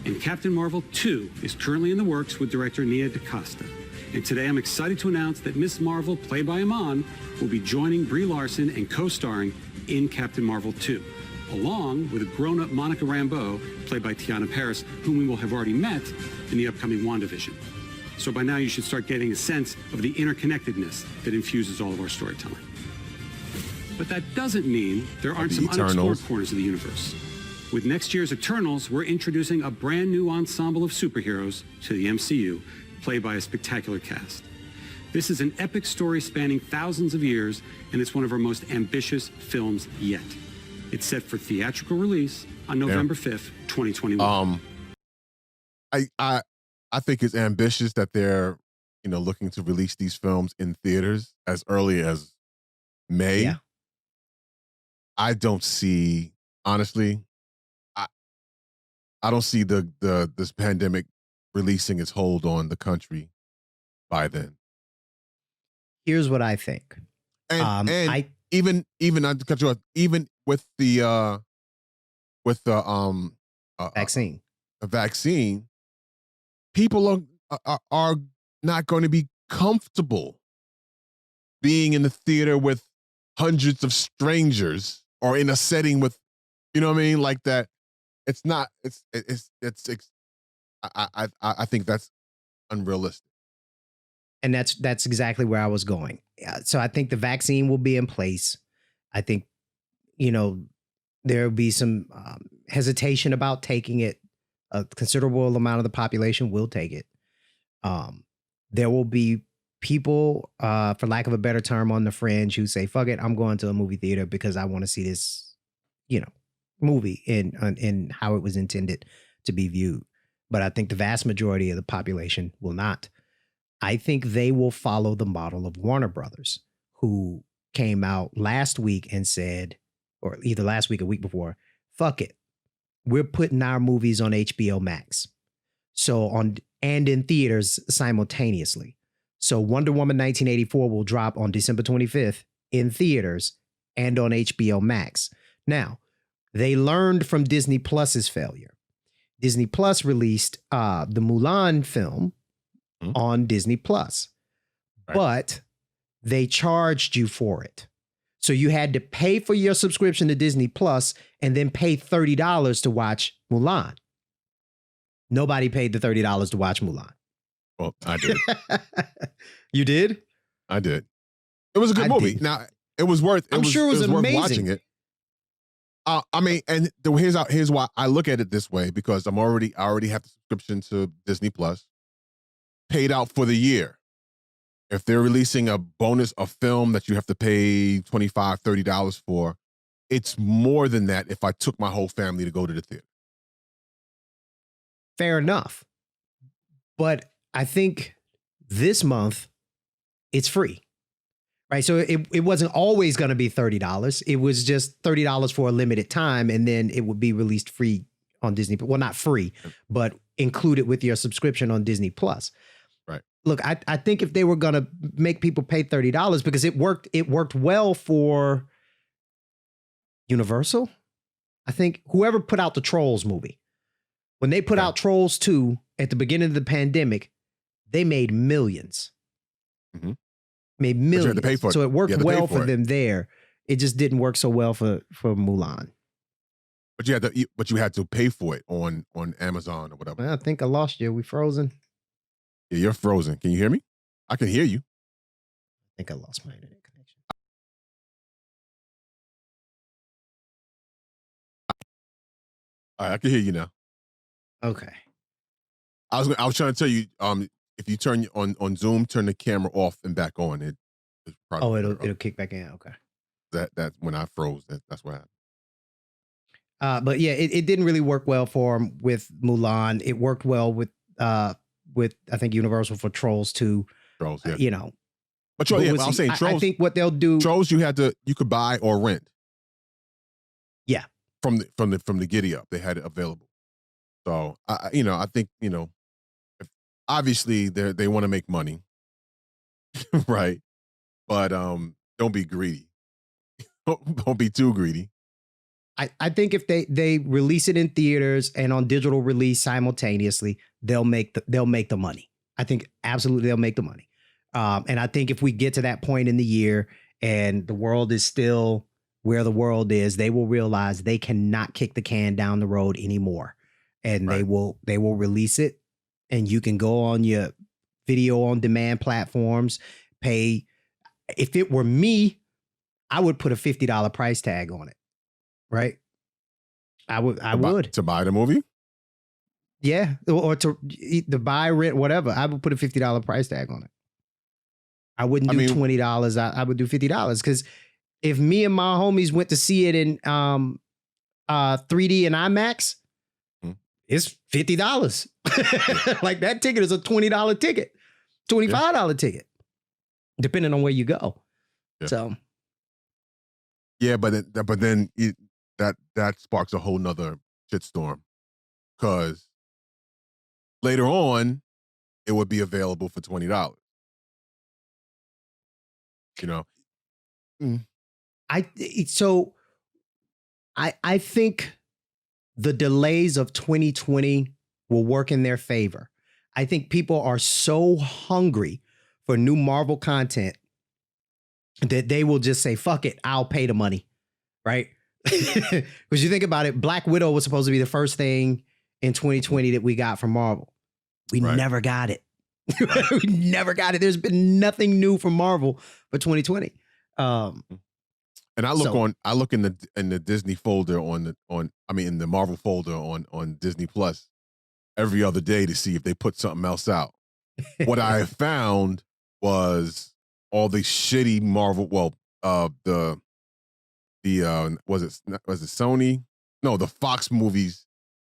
And Captain Marvel 2 is currently in the works with director Nia DaCosta. And today I'm excited to announce that Miss Marvel, played by Iman, will be joining Brie Larson and co-starring in Captain Marvel 2, along with a grown-up Monica Rambeau, played by Tiana Paris, whom we will have already met in the upcoming WandaVision. So by now you should start getting a sense of the interconnectedness that infuses all of our storytelling. But that doesn't mean there aren't some unexplored corners of the universe. With next year's Eternals, we're introducing a brand new ensemble of superheroes to the MCU, played by a spectacular cast. This is an epic story spanning thousands of years, and it's one of our most ambitious films yet. It's set for theatrical release on November 5th, 2021. I think it's ambitious that they're, looking to release these films in theaters as early as May. Yeah. I don't see, honestly, I don't see this pandemic releasing its hold on the country by then. Here's what I think. And even not to cut you off, even with the vaccine, people are not going to be comfortable being in the theater with hundreds of strangers or in a setting with, like that. It's not. I think that's unrealistic. And that's exactly where I was going. So I think the vaccine will be in place. I think, there'll be some hesitation about taking it. A considerable amount of the population will take it. There will be people, for lack of a better term, on the fringe who say, fuck it, I'm going to a movie theater because I want to see this, movie in how it was intended to be viewed. But I think the vast majority of the population will not. I think they will follow the model of Warner Brothers, who came out last week and said, or either last week or week before, fuck it. We're putting our movies on HBO Max. And in theaters simultaneously. So Wonder Woman 1984 will drop on December 25th in theaters and on HBO Max. Now, they learned from Disney Plus's failure. Disney Plus released the Mulan film on Disney Plus, but they charged you for it. So you had to pay for your subscription to Disney Plus and then pay $30 to watch Mulan. Nobody paid the $30 to watch Mulan. Well, I did. You did? I did. It was a good movie. Now, it was worth. I'm sure it was worth amazing. Watching it. I mean, and here's why I look at it this way, because I already have the subscription to Disney Plus, paid out for the year. If they're releasing a film that you have to pay $25, $30 for, it's more than that if I took my whole family to go to the theater. Fair enough. But I think this month it's free. Right. So it wasn't always going to be $30. It was just $30 for a limited time. And then it would be released free on Disney. Well, not free, but included with your subscription on Disney Plus. Right. Look, I think if they were going to make people pay $30, because it worked well for Universal. I think whoever put out the Trolls movie, when they put out Trolls 2 at the beginning of the pandemic, they made millions. Mm-hmm. Made millions. You had to pay for it. So it worked well for it. them there. It just didn't work so well for Mulan. But you had to pay for it on Amazon or whatever. Well, I think I lost you. Are we frozen? Yeah, you're frozen. Can you hear me? I can hear you. I think I lost my internet connection. All right, I can hear you now. Okay. I was trying to tell you, if you turn on Zoom, turn the camera off and back on. It's probably it'll kick back in. Okay. That when I froze, that's what happened. But yeah, it didn't really work well for him with Mulan. It worked well with I think Universal for Trolls 2. Trolls, yeah. But I I'm saying Trolls. I think what they'll do. Trolls, you could buy or rent. Yeah. From the Giddy Up, they had it available. So I think obviously they want to make money, right? But don't be greedy. Don't be too greedy. I think if they release it in theaters and on digital release simultaneously, they'll make the money. I think absolutely they'll make the money. And I think if we get to that point in the year and the world is still where the world is, they will realize they cannot kick the can down the road anymore. And they will release it, and you can go on your video on demand platforms, pay. If it were me, I would put a $50 price tag on it. Right? I would. To buy the movie? Yeah. Or to buy, rent, whatever. I would put a $50 price tag on it. I wouldn't do $20. I would do $50. Because if me and my homies went to see it in 3D and IMAX, it's $50. Like that ticket is a $20 ticket, $25 ticket, depending on where you go. Yeah. So. Yeah, but then that sparks a whole nother shitstorm, because later on it would be available for $20. I think the delays of 2020 will work in their favor. I think people are so hungry for new Marvel content that they will just say, fuck it, I'll pay the money, right? Because you think about it, Black Widow was supposed to be the first thing in 2020 that we got from Marvel. We never got it. We never got it. There's been nothing new from Marvel for 2020. And I look in the Disney folder in the Marvel folder on Disney Plus every other day to see if they put something else out. What I found was all the shitty Marvel. Well, was it Sony? No, the Fox movies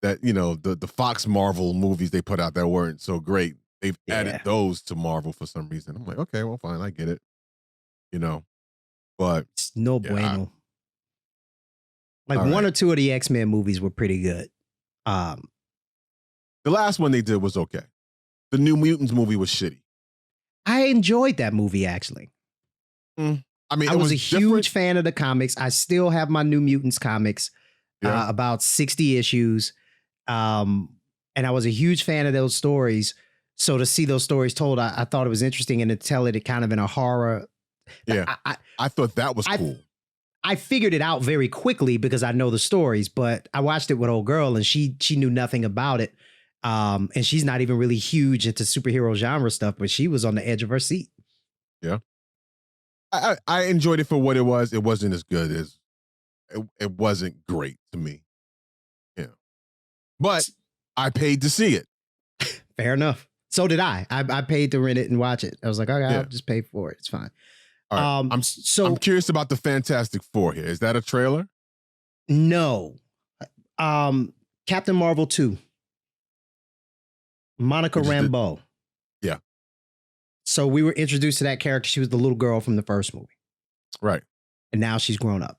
that the Fox Marvel movies they put out that weren't so great. They've added those to Marvel for some reason. I'm like, okay, well, fine, I get it. But it's no bueno. One or two of the X-Men movies were pretty good. The last one they did was okay. The New Mutants movie was shitty. I enjoyed that movie, actually. I mean, I was a huge fan of the comics. I still have my New Mutants comics, about 60 issues. And I was a huge fan of those stories. So to see those stories told, I thought it was interesting, and to tell it kind of in a horror. Yeah, I thought that was cool. I figured it out very quickly because I know the stories, but I watched it with old girl and she knew nothing about it. And she's not even really huge into superhero genre stuff, but she was on the edge of her seat. Yeah. I enjoyed it for what it was. It wasn't as good as it wasn't great to me. Yeah. But I paid to see it. Fair enough. So did I. I paid to rent it and watch it. I was like, okay, I'll just pay for it. It's fine. All right. I'm curious about the Fantastic Four here. Is that a trailer? No. Captain Marvel 2. Monica Rambeau. Yeah. So we were introduced to that character. She was the little girl from the first movie. Right. And now she's grown up.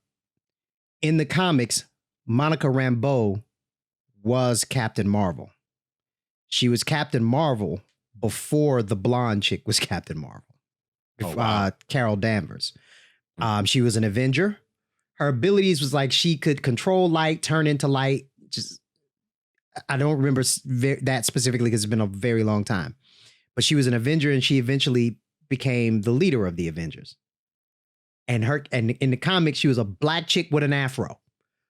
In the comics, Monica Rambeau was Captain Marvel. She was Captain Marvel before the blonde chick was Captain Marvel. Carol Danvers. She was an Avenger. Her abilities was like she could control light, turn into light. Just I don't remember that specifically because it's been a very long time. But she was an Avenger, and she eventually became the leader of the Avengers. And in the comics, she was a black chick with an afro.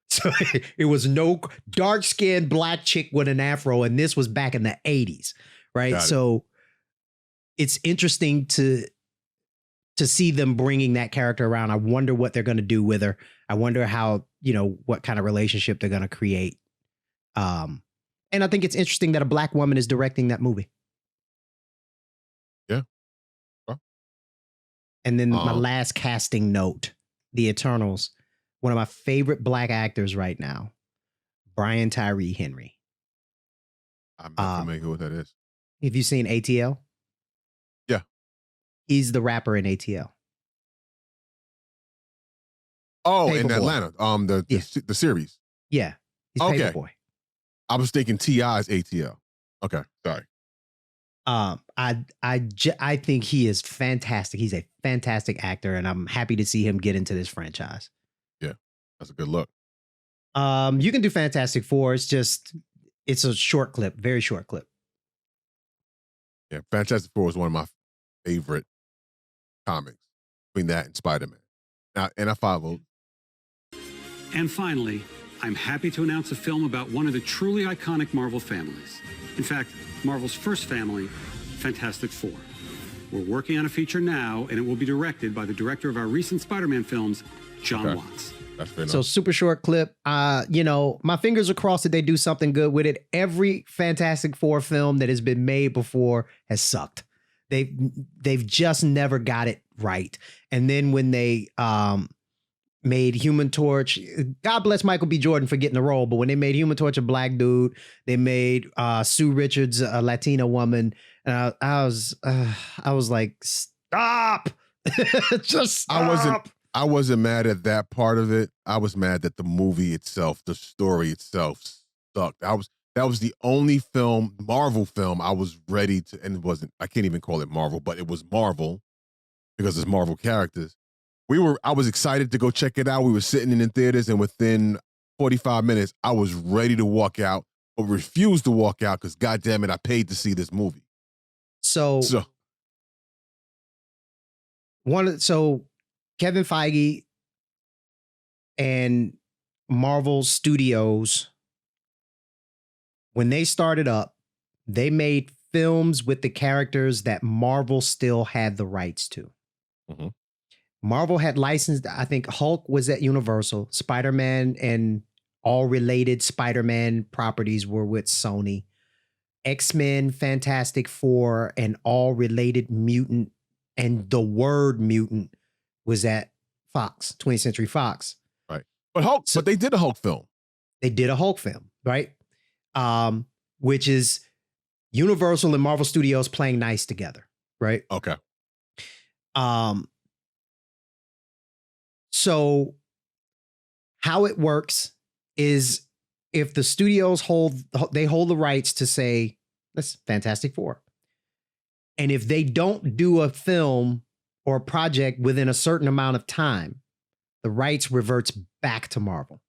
So it was no dark-skinned black chick with an afro, and this was back in the 80s, right? So it's interesting to see them bringing that character around. I wonder what they're going to do with her. I wonder how, what kind of relationship they're going to create. And I think it's interesting that a black woman is directing that movie. Yeah. Well. And then my last casting note, The Eternals. One of my favorite black actors right now, Brian Tyree Henry. I'm not familiar with who that is. Have you seen ATL? Yeah. He's the rapper in ATL. Oh, Paper in Boy. Atlanta. The series. Yeah. He's Paperboy. I was thinking T.I.'s ATL. Okay, sorry. I think he is fantastic. He's a fantastic actor, and I'm happy to see him get into this franchise. Yeah, that's a good look. You can do Fantastic Four. It's a short clip, very short clip. Yeah, Fantastic Four is one of my favorite comics. Between that and Spider-Man. Now, and I follow. And finally, I'm happy to announce a film about one of the truly iconic Marvel families. In fact, Marvel's first family, Fantastic Four. We're working on a feature now, and it will be directed by the director of our recent Spider-Man films, John Watts. That's fair enough. So super short clip. My fingers are crossed that they do something good with it. Every Fantastic Four film that has been made before has sucked. They've just never got it right. And then when they made Human Torch, God bless Michael B. Jordan for getting the role, but when they made Human Torch a black dude, they made Sue Richards a Latina woman, and I was like, stop. Just stop. I wasn't mad at that part of it. I was mad that the movie itself, the story itself sucked. That was the only Marvel film I was ready to, and it wasn't, I can't even call it Marvel, but it was Marvel because it's Marvel characters. I was excited to go check it out. We were sitting in the theaters, and within 45 minutes, I was ready to walk out, but refused to walk out because, goddamn it, I paid to see this movie. So Kevin Feige and Marvel Studios, when they started up, they made films with the characters that Marvel still had the rights to. Mhm. Marvel had licensed, I think Hulk was at Universal, Spider-Man and all related Spider-Man properties were with Sony. X-Men, Fantastic Four, and all related mutant and the word mutant was at Fox, 20th Century Fox. Right. But they did a Hulk film. They did a Hulk film, right? Which is Universal and Marvel Studios playing nice together, right? Okay. So how it works is if the studios hold the rights to say, that's Fantastic Four. And if they don't do a film or a project within a certain amount of time, the rights reverts back to Marvel.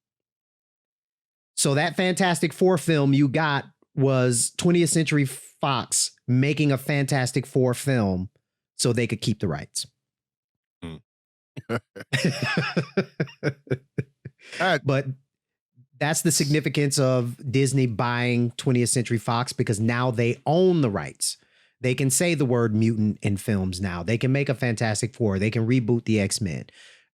So that Fantastic Four film you got was 20th Century Fox making a Fantastic Four film so they could keep the rights. But that's the significance of Disney buying 20th Century Fox, because now they own the rights. They can say the word mutant in films now. They can make a Fantastic Four. They can reboot the X-Men.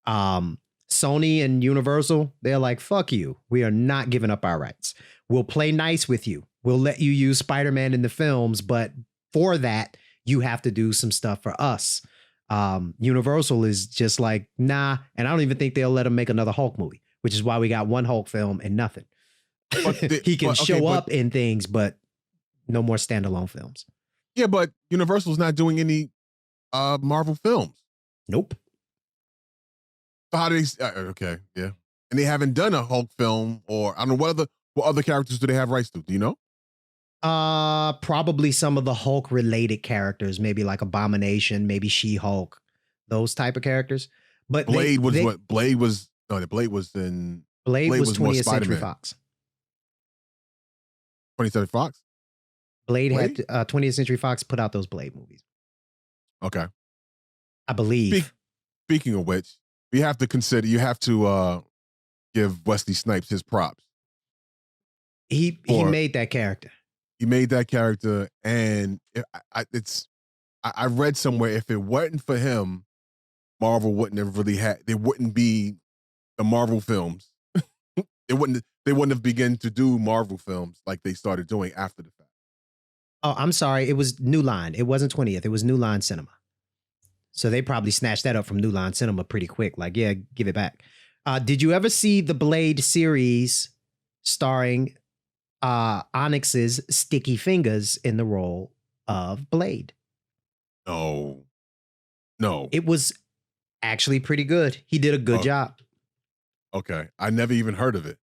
Sony and Universal, they're like, fuck you. We are not giving up our rights. We'll play nice with you. We'll let you use Spider-Man in the films, but for that, you have to do some stuff for us. Universal is just like, nah. And I don't even think they'll let them make another Hulk movie, which is why we got one Hulk film and nothing. He can show up in things, but no more standalone films. Yeah, but Universal's not doing any Marvel films. Nope. So how do they? Okay, yeah, and they haven't done a Hulk film, or I don't know what other characters do they have rights to? Do you know? Probably some of the Hulk related characters, maybe like Abomination, maybe She-Hulk, those type of characters. But Blade was in. Blade was more 20th Century Fox. 20th Century Fox. Blade had 20th Century Fox put out those Blade movies. Okay, I believe. Speaking of which, you have to give Wesley Snipes his props. He made that character. He made that character, and I read somewhere, if it wasn't for him, Marvel wouldn't have really there wouldn't be the Marvel films. They wouldn't have begun to do Marvel films like they started doing after the fact. Oh, I'm sorry. It was New Line. It wasn't 20th. It was New Line Cinema. So they probably snatched that up from New Line Cinema pretty quick. Like, yeah, give it back. Did you ever see the Blade series starring Onyx's Sticky Fingers in the role of Blade? No. It was actually pretty good. He did a good job. Okay. I never even heard of it.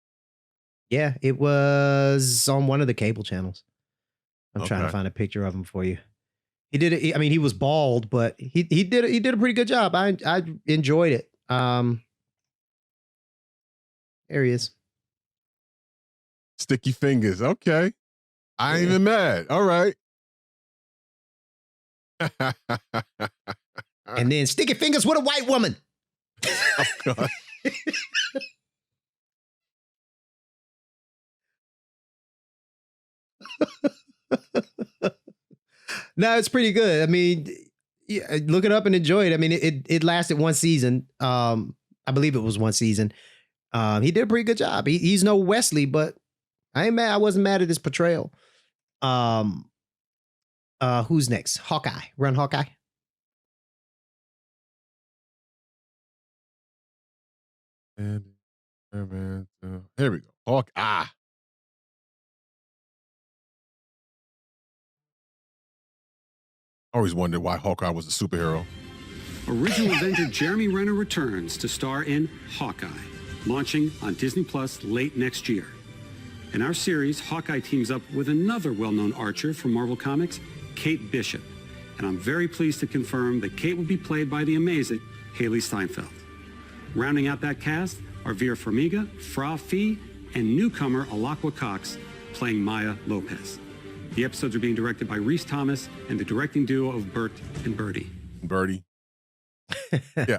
Yeah, it was on one of the cable channels. I'm trying to find a picture of him for you. He did it. I mean, he was bald, but he did a pretty good job. I enjoyed it. There he is. Sticky Fingers. Okay. I ain't even mad. All right. And then Sticky Fingers with a white woman. Oh, God. No, it's pretty good. I mean, yeah, look it up and enjoy it. I mean, it lasted one season. I believe it was one season. He did a pretty good job. He's no Wesley, but I ain't mad. I wasn't mad at his portrayal. Who's next? Hawkeye. Run Hawkeye. Here we go. Hawkeye. I always wondered why Hawkeye was a superhero. Original Avenger Jeremy Renner returns to star in Hawkeye, launching on Disney Plus late next year. In our series, Hawkeye teams up with another well-known archer from Marvel Comics, Kate Bishop. And I'm very pleased to confirm that Kate will be played by the amazing Haley Steinfeld. Rounding out that cast are Vera Farmiga, Fra Fee, and newcomer Alakwa Cox playing Maya Lopez. The episodes are being directed by Rhys Thomas and the directing duo of Bert and Birdie. Birdie. Yeah.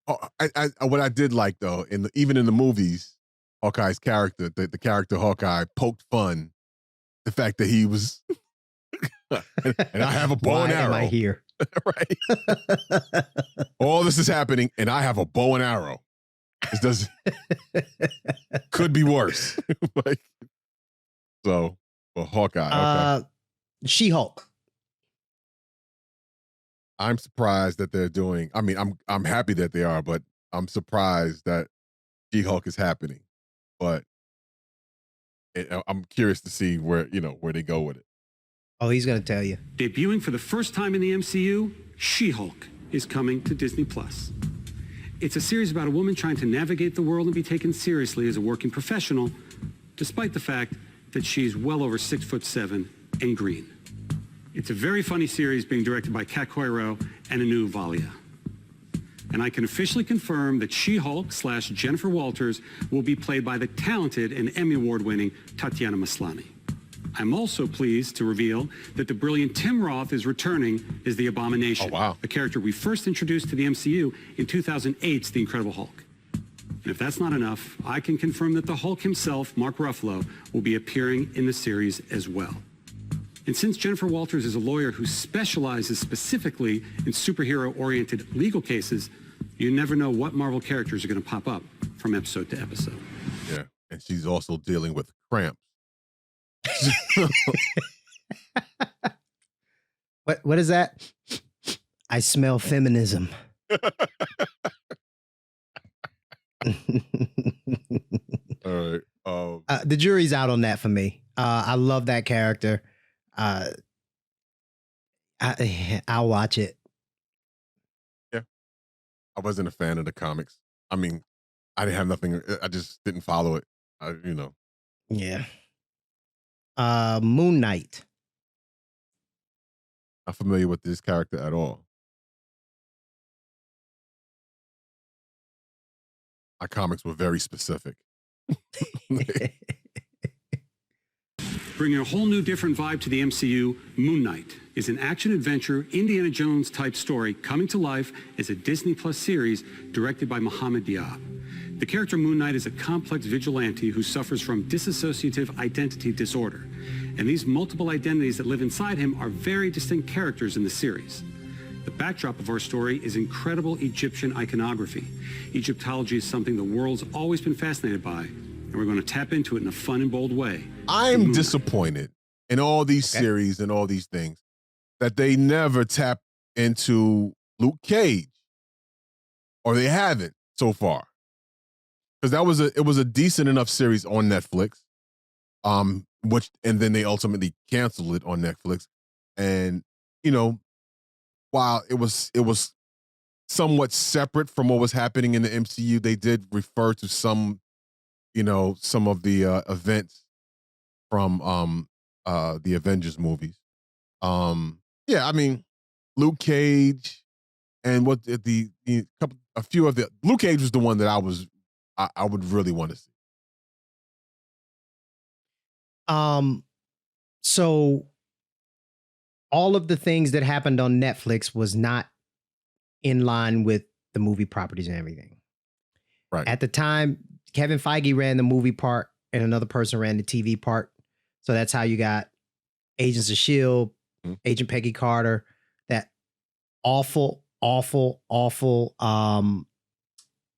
What I did like, though, even in the movies, Hawkeye's character, the character Hawkeye, poked fun the fact that he was and I have a bow Why and arrow. am I here? Right. All this is happening, and I have a bow and arrow. This does could be worse. Like, so, well, Hawkeye. Okay. She-Hulk. I'm surprised that they're doing. I mean, I'm happy that they are, but I'm surprised that She-Hulk is happening. But I'm curious to see where they go with it. Oh, he's gonna tell you. Debuting for the first time in the MCU, She-Hulk is coming to Disney Plus. It's a series about a woman trying to navigate the world and be taken seriously as a working professional, despite the fact that she's well over 6'7" and green. It's a very funny series being directed by Kat Coiro and Anu Valia. And I can officially confirm that She-Hulk / Jennifer Walters will be played by the talented and Emmy Award-winning Tatiana Maslany. I'm also pleased to reveal that the brilliant Tim Roth is returning as the Abomination, a character we first introduced to the MCU in 2008's The Incredible Hulk. And if that's not enough, I can confirm that the Hulk himself, Mark Ruffalo, will be appearing in the series as well. And since Jennifer Walters is a lawyer who specializes specifically in superhero-oriented legal cases, you never know what Marvel characters are going to pop up from episode to episode. Yeah, and she's also dealing with cramps. What is that? I smell feminism. All right. The jury's out on that for me. I love that character. I'll watch it. Yeah. I wasn't a fan of the comics. I mean, I didn't have nothing. I just didn't follow it. Yeah. Moon Knight. Not familiar with this character at all. My comics were very specific. Bringing a whole new different vibe to the MCU, Moon Knight is an action-adventure, Indiana Jones-type story coming to life as a Disney Plus series directed by Mohamed Diab. The character Moon Knight is a complex vigilante who suffers from dissociative identity disorder. And these multiple identities that live inside him are very distinct characters in the series. The backdrop of our story is incredible Egyptian iconography. Egyptology is something the world's always been fascinated by, and we're going to tap into it in a fun and bold way. I'm disappointed in all these series and all these things that they never tap into Luke Cage, or they haven't so far. Because it was a decent enough series on Netflix, and then they ultimately canceled it on Netflix. And while it was somewhat separate from what was happening in the MCU, they did refer to some of the events from the Avengers movies. Yeah, I mean, Luke Cage and what a few of the Luke Cage was the one that I would really want to see. So all of the things that happened on Netflix was not in line with the movie properties and everything. Right. At the time, Kevin Feige ran the movie part and another person ran the TV part. So that's how you got Agents of S.H.I.E.L.D., Agent Peggy Carter, that awful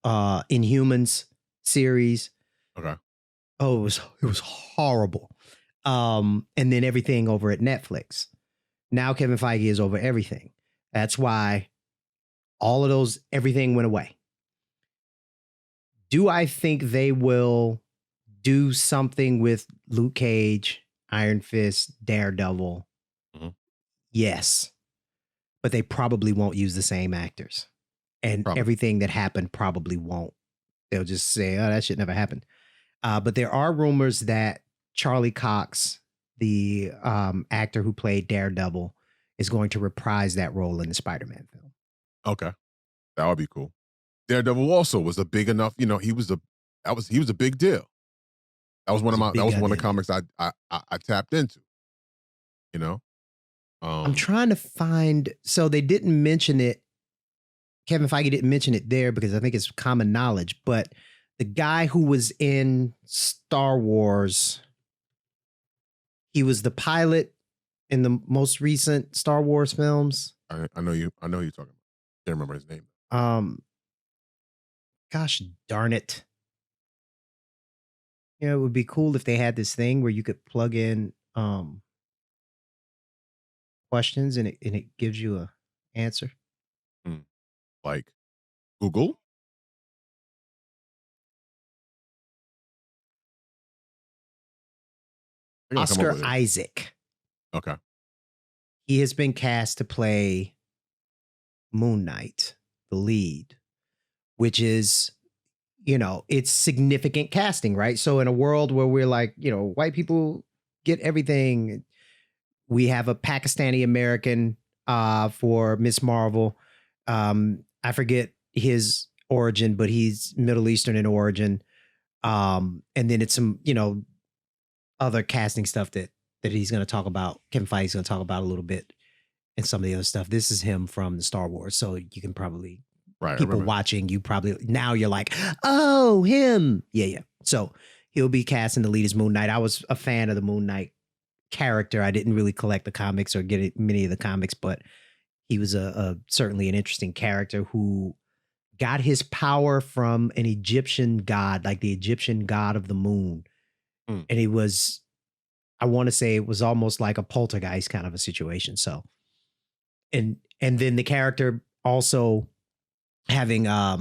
Inhumans series. Okay. Oh, it was horrible. And then everything over at Netflix. Now Kevin Feige is over everything. That's why all of everything went away. Do I think they will do something with Luke Cage, Iron Fist, Daredevil? Mm-hmm. Yes. But they probably won't use the same actors. And everything that happened probably won't. They'll just say, oh, that shit never happened. But there are rumors that Charlie Cox, the actor who played Daredevil, is going to reprise that role in the Spider-Man film. Okay. That would be cool. Daredevil also was a big enough, he was a big deal. That was one of the comics I tapped into. I'm trying to find, so they didn't mention it. Kevin Feige didn't mention it there because I think it's common knowledge, but the guy who was in Star Wars, he was the pilot in the most recent Star Wars films. I know you. I know who you're talking about. Can't remember his name. Gosh darn it. You know, it would be cool if they had this thing where you could plug in questions and it gives you a answer. Like Google. I gotta come up Oscar with it. Isaac. Okay. He has been cast to play Moon Knight, the lead, which is, you know, it's significant casting, right? So in a world where we're like, you know, white people get everything, we have a Pakistani American for Miss Marvel. I forget his origin, but he's Middle Eastern in origin. And then it's some, you know, other casting stuff that he's going to talk about. Kevin Feige is going to talk about a little bit and some of the other stuff. This is him from the Star Wars. So you can probably, people watching, you probably, now you're like, oh, him. Yeah. So he'll be casting the lead as Moon Knight. I was a fan of the Moon Knight character. I didn't really collect the comics or get many of the comics, but he was a certainly an interesting character who got his power from an Egyptian god, like the Egyptian god of the moon. And it was, I want to say it was almost like a poltergeist kind of a situation. So, and then the character also having a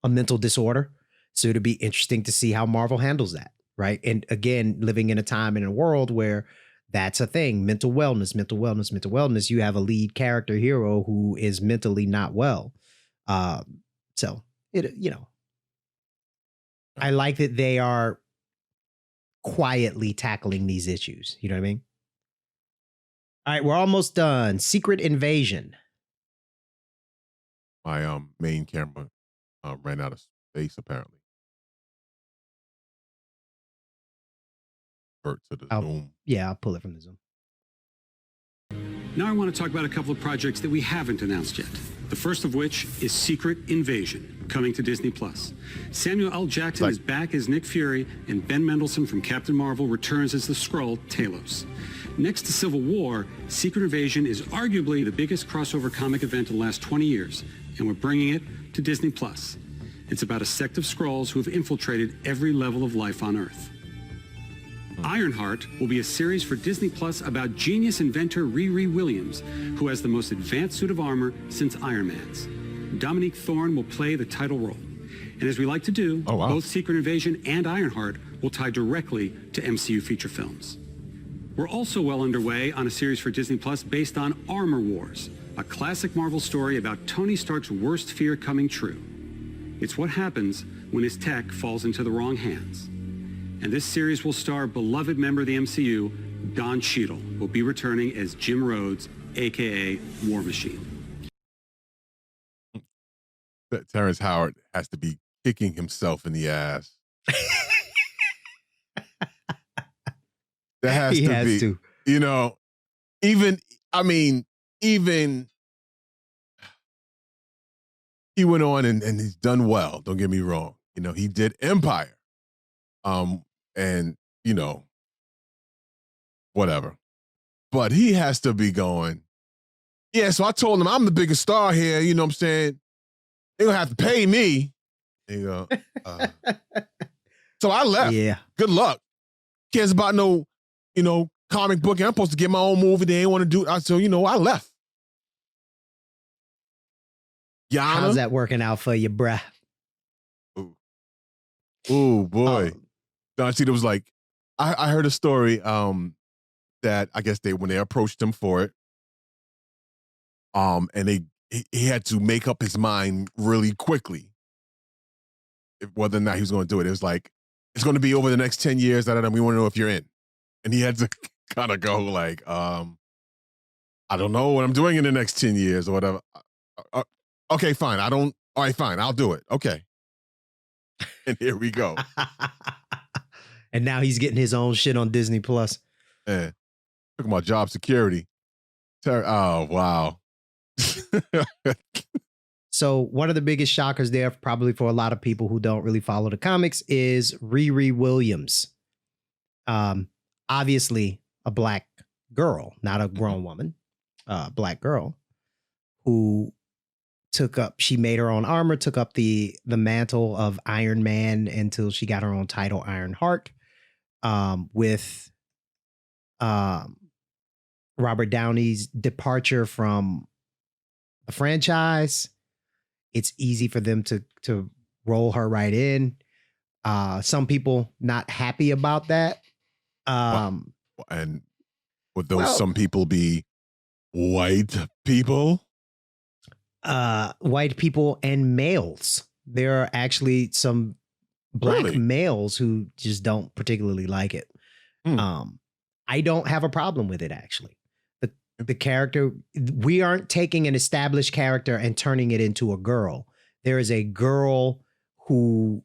mental disorder. So it'd be interesting to see how Marvel handles that. Right. And again, living in a time and a world where that's a thing, mental wellness. You have a lead character hero who is mentally not well. So it, you know, I like that they are quietly tackling these issues. You know what I mean? All right, we're almost done. Secret Invasion. My main camera ran out of space apparently. To the Zoom. Yeah, I'll pull it from the Zoom. Now I want to talk about a couple of projects that we haven't announced yet. The first of which is Secret Invasion, coming to Disney+. Samuel L. Jackson is back as Nick Fury, and Ben Mendelsohn from Captain Marvel returns as the Skrull, Talos. Next to Civil War, Secret Invasion is arguably the biggest crossover comic event in the last 20 years, and we're bringing it to Disney+. It's about a sect of Skrulls who have infiltrated every level of life on Earth. Ironheart will be a series for Disney Plus about genius inventor Riri Williams, who has the most advanced suit of armor since Iron Man's. Dominique Thorne will play the title role. And as we like to do, both Secret Invasion and Ironheart will tie directly to MCU feature films. We're also well underway on a series for Disney Plus based on Armor Wars, a classic Marvel story about Tony Stark's worst fear coming true. It's what happens when his tech falls into the wrong hands. And this series will star beloved member of the MCU, Don Cheadle, who will be returning as Jim Rhodes, a.k.a. War Machine. Terrence Howard has to be kicking himself in the ass. That has He to has be. to. You know, even he went on and he's done well. Don't get me wrong. You know, he did Empire. And you know, whatever. But he has to be going, yeah, so I told him I'm the biggest star here, you know what I'm saying? They're gonna have to pay me. There you go. So I left. Yeah. Good luck. Cares about no, you know, comic book. I'm supposed to get my own movie. They ain't want to do it. So, you know, I left. Yana. How's that working out for you, bruh? Oh boy. Don Cheadle was like, I heard a story that I guess when they approached him for it, and he had to make up his mind really quickly whether or not he was going to do it. It was like, it's going to be over the next 10 years. We want to know if you're in. And he had to kind of go like, I don't know what I'm doing in the next 10 years or whatever. Okay, fine. All right, fine. I'll do it. Okay. And here we go. And now he's getting his own shit on Disney Plus. Yeah. Talking about job security. Oh, wow. So one of the biggest shockers there, probably for a lot of people who don't really follow the comics, is Riri Williams. Obviously a black girl, not a grown woman, black girl, who she made her own armor, took up the mantle of Iron Man until she got her own title, Iron Heart, with Robert Downey's departure from the franchise. It's easy for them to roll her right in. Some people not happy about that. And would those some people be white people? White people and males. There are actually some black males who just don't particularly like it. I don't have a problem with it, actually. The character, we aren't taking an established character and turning it into a girl. There is a girl who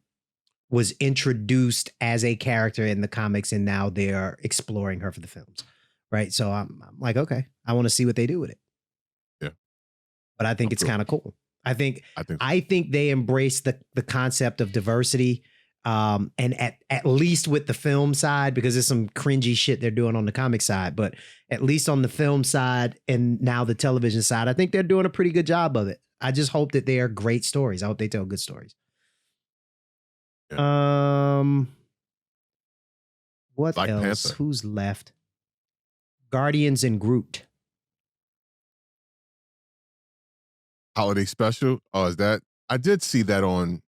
was introduced as a character in the comics, and now they are exploring her for the films, right? So I'm like, okay, I want to see what they do with it. Yeah, but I think it's kind of cool. I think they embrace the concept of diversity, and at least with the film side, because there's some cringy shit they're doing on the comic side, but at least on the film side and now the television side, I think they're doing a pretty good job of it. I just hope that they are great stories. I hope they tell good stories. Yeah. What Black else? Panther. Who's left? Guardians and Groot. Holiday special? Oh, is that? I did see that on.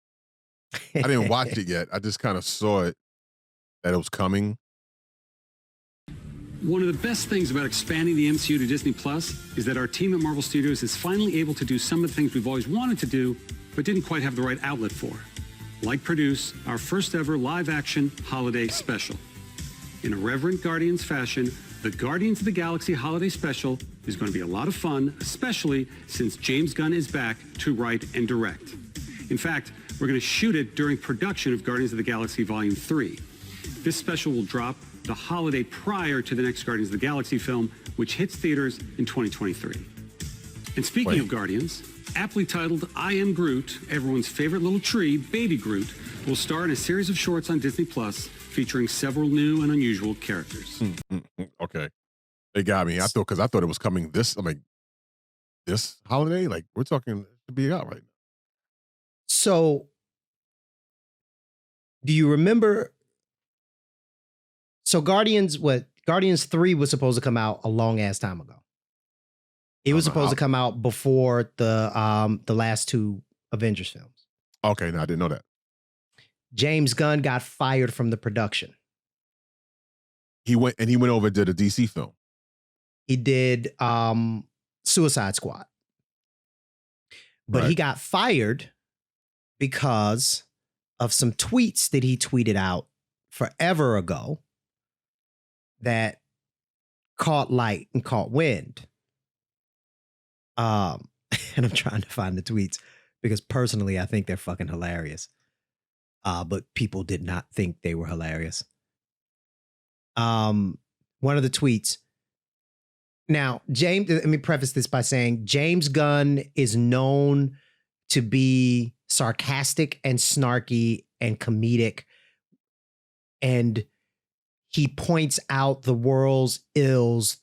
I didn't watch it yet. I just kind of saw it that it was coming. One of the best things about expanding the MCU to Disney Plus is that our team at Marvel Studios is finally able to do some of the things we've always wanted to do, but didn't quite have the right outlet for. Like produce our first ever live action holiday special. In a reverent Guardians fashion, the Guardians of the Galaxy holiday special is going to be a lot of fun, especially since James Gunn is back to write and direct. In fact, we're going to shoot it during production of Guardians of the Galaxy Volume 3. This special will drop the holiday prior to the next Guardians of the Galaxy film, which hits theaters in 2023. And speaking of Guardians, aptly titled I Am Groot, everyone's favorite little tree, Baby Groot, will star in a series of shorts on Disney Plus featuring several new and unusual characters. Okay. They got me. I thought it was coming this holiday. Like, we're talking to be out right now. So, do you remember? So Guardians 3 was supposed to come out a long ass time ago. It was supposed to come out before the last two Avengers films. Okay, no, I didn't know that. James Gunn got fired from the production. He went over and did a DC film. He did Suicide Squad. But he got fired because of some tweets that he tweeted out forever ago that caught light and caught wind. And I'm trying to find the tweets because personally, I think they're fucking hilarious. But people did not think they were hilarious. One of the tweets. Now, James, let me preface this by saying James Gunn is known to be sarcastic and snarky and comedic. And he points out the world's ills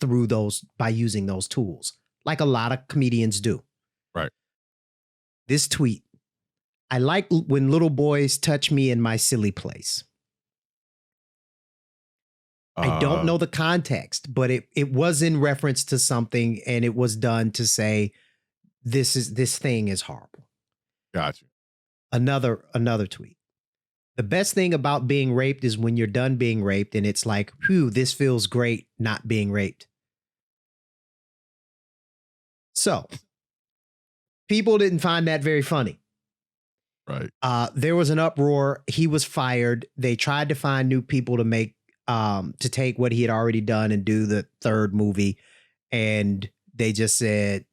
by using those tools, like a lot of comedians do. Right. This tweet, I like when little boys touch me in my silly place. I don't know the context, but it was in reference to something, and it was done to say this thing is horrible. Gotcha. Another tweet. The best thing about being raped is when you're done being raped and it's like, whew, this feels great not being raped. So, people didn't find that very funny. Right. There was an uproar. He was fired. They tried to find new people to take what he had already done and do the third movie. And they just said,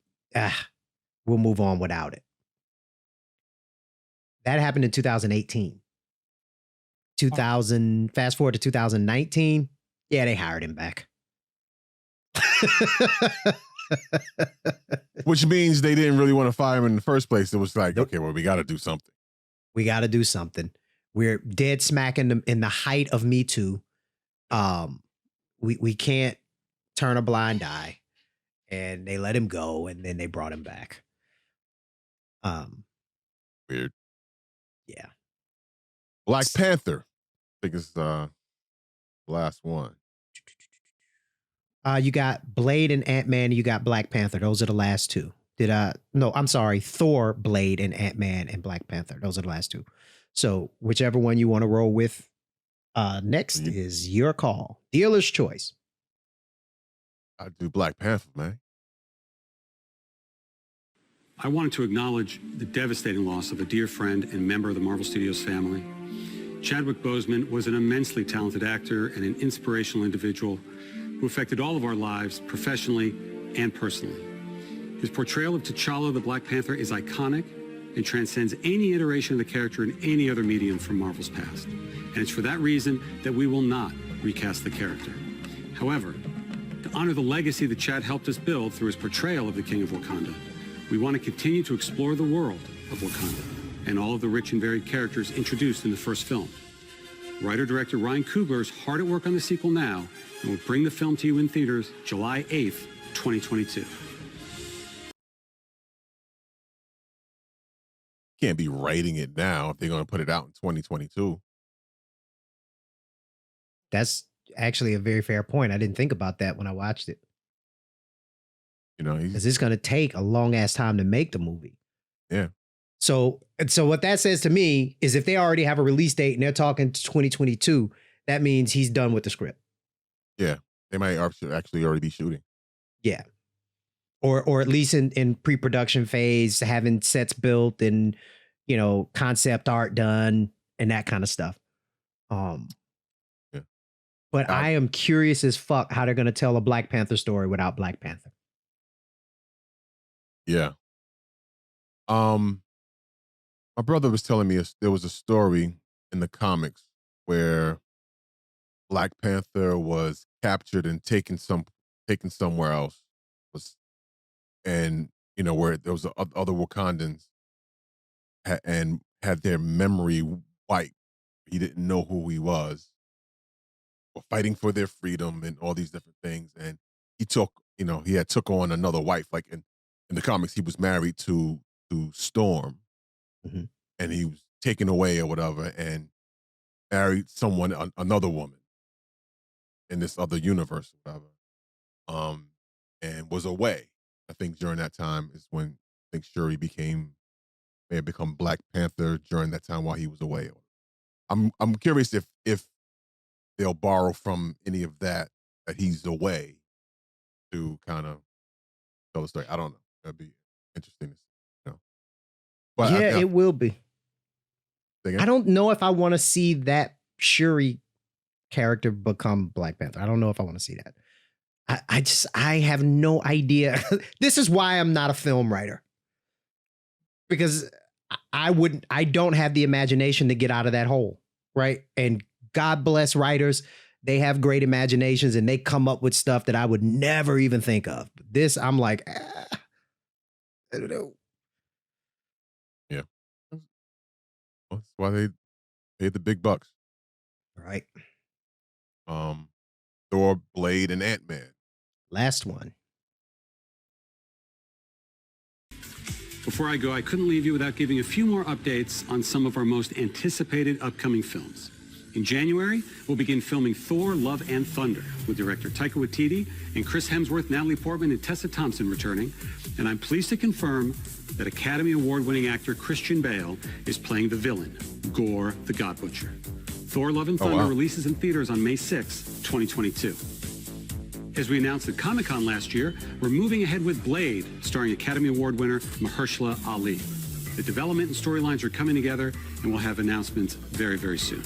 we'll move on without it. That happened in 2018. Fast forward to 2019. Yeah, they hired him back. Which means they didn't really want to fire him in the first place. It was like, okay, well, we got to do something. We got to do something. We're dead smack in the height of Me Too. We can't turn a blind eye, and they let him go, and then they brought him back. Weird. Yeah. Black Panther. I think it's the last one. You got Blade and Ant-Man, you got Black Panther. Those are the last two. No, I'm sorry. Thor, Blade, and Ant-Man and Black Panther. Those are the last two. So whichever one you want to roll with next is your call. Dealer's choice. I do Black Panther, man. I wanted to acknowledge the devastating loss of a dear friend and member of the Marvel Studios family. Chadwick Boseman was an immensely talented actor and an inspirational individual who affected all of our lives professionally and personally. His portrayal of T'Challa the Black Panther is iconic and transcends any iteration of the character in any other medium from Marvel's past. And it's for that reason that we will not recast the character. However, to honor the legacy that Chad helped us build through his portrayal of the King of Wakanda, we want to continue to explore the world of Wakanda and all of the rich and varied characters introduced in the first film. Writer-director Ryan Coogler is hard at work on the sequel now and will bring the film to you in theaters July 8th, 2022. Can't be writing it now if they're going to put it out in 2022. That's actually a very fair point. I didn't think about that when I watched it. You know, because it's going to take a long ass time to make the movie. Yeah. So what that says to me is if they already have a release date and they're talking to 2022, that means he's done with the script. Yeah. They might actually already be shooting. Yeah. Or at least in pre-production phase, having sets built and, you know, concept art done and that kind of stuff. Yeah. But I am curious as fuck how they're going to tell a Black Panther story without Black Panther. Yeah. My brother was telling me there was a story in the comics where Black Panther was captured and taken somewhere else. And you know where there was other Wakandans and had their memory wiped. He didn't know who he was. Were fighting for their freedom and all these different things. And he took on another wife. Like in the comics, he was married to Storm, and he was taken away or whatever, and married another woman in this other universe, or whatever. And was away. I think during that time is when I think Shuri may have become Black Panther during that time while he was away. I'm curious if they'll borrow from any of that he's away to kind of tell the story. I don't know. That'd be interesting to see. You know? But yeah, it will be. Again? I don't know if I want to see that Shuri character become Black Panther. I don't know if I want to see that. I have no idea. This is why I'm not a film writer. Because I don't have the imagination to get out of that hole, right? And God bless writers. They have great imaginations and they come up with stuff that I would never even think of. This, I'm like, I don't know. Yeah. Well, that's why they paid the big bucks. Right. Thor, Blade, and Ant-Man. Last one. Before I go, I couldn't leave you without giving a few more updates on some of our most anticipated upcoming films. In January, we'll begin filming Thor, Love and Thunder with director Taika Waititi and Chris Hemsworth, Natalie Portman, and Tessa Thompson returning. And I'm pleased to confirm that Academy Award-winning actor Christian Bale is playing the villain, Gore the God Butcher. Thor, Love and Thunder releases in theaters on May 6, 2022. As we announced at Comic-Con last year, we're moving ahead with Blade, starring Academy Award winner Mahershala Ali. The development and storylines are coming together, and we'll have announcements very, very soon.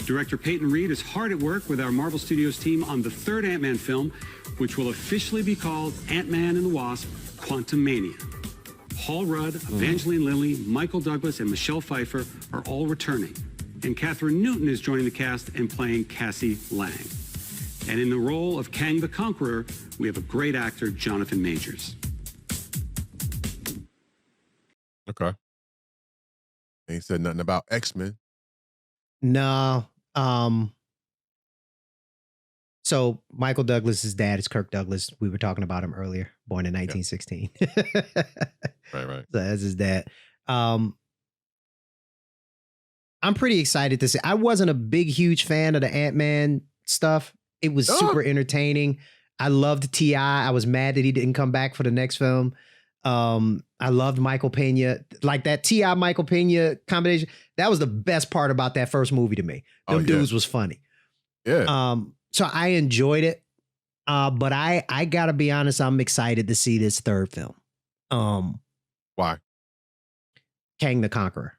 Director Peyton Reed is hard at work with our Marvel Studios team on the third Ant-Man film, which will officially be called Ant-Man and the Wasp: Quantumania. Paul Rudd, Evangeline Lilly, Michael Douglas, and Michelle Pfeiffer are all returning. And Catherine Newton is joining the cast and playing Cassie Lang. And in the role of Kang the Conqueror, we have a great actor, Jonathan Majors. Okay. Ain't said nothing about X-Men. No. So So Michael Douglas's dad is Kirk Douglas. We were talking about him earlier, born in 1916. Right. So that's his dad. I'm pretty excited to see. I wasn't a huge fan of the Ant-Man stuff. It was super entertaining. I loved T.I. I was mad that he didn't come back for the next film. I loved Michael Pena. Like that T.I. Michael Pena combination. That was the best part about that first movie to me. Them dudes was funny. Yeah. So I enjoyed it. But I gotta be honest, I'm excited to see this third film. Why? Kang the Conqueror.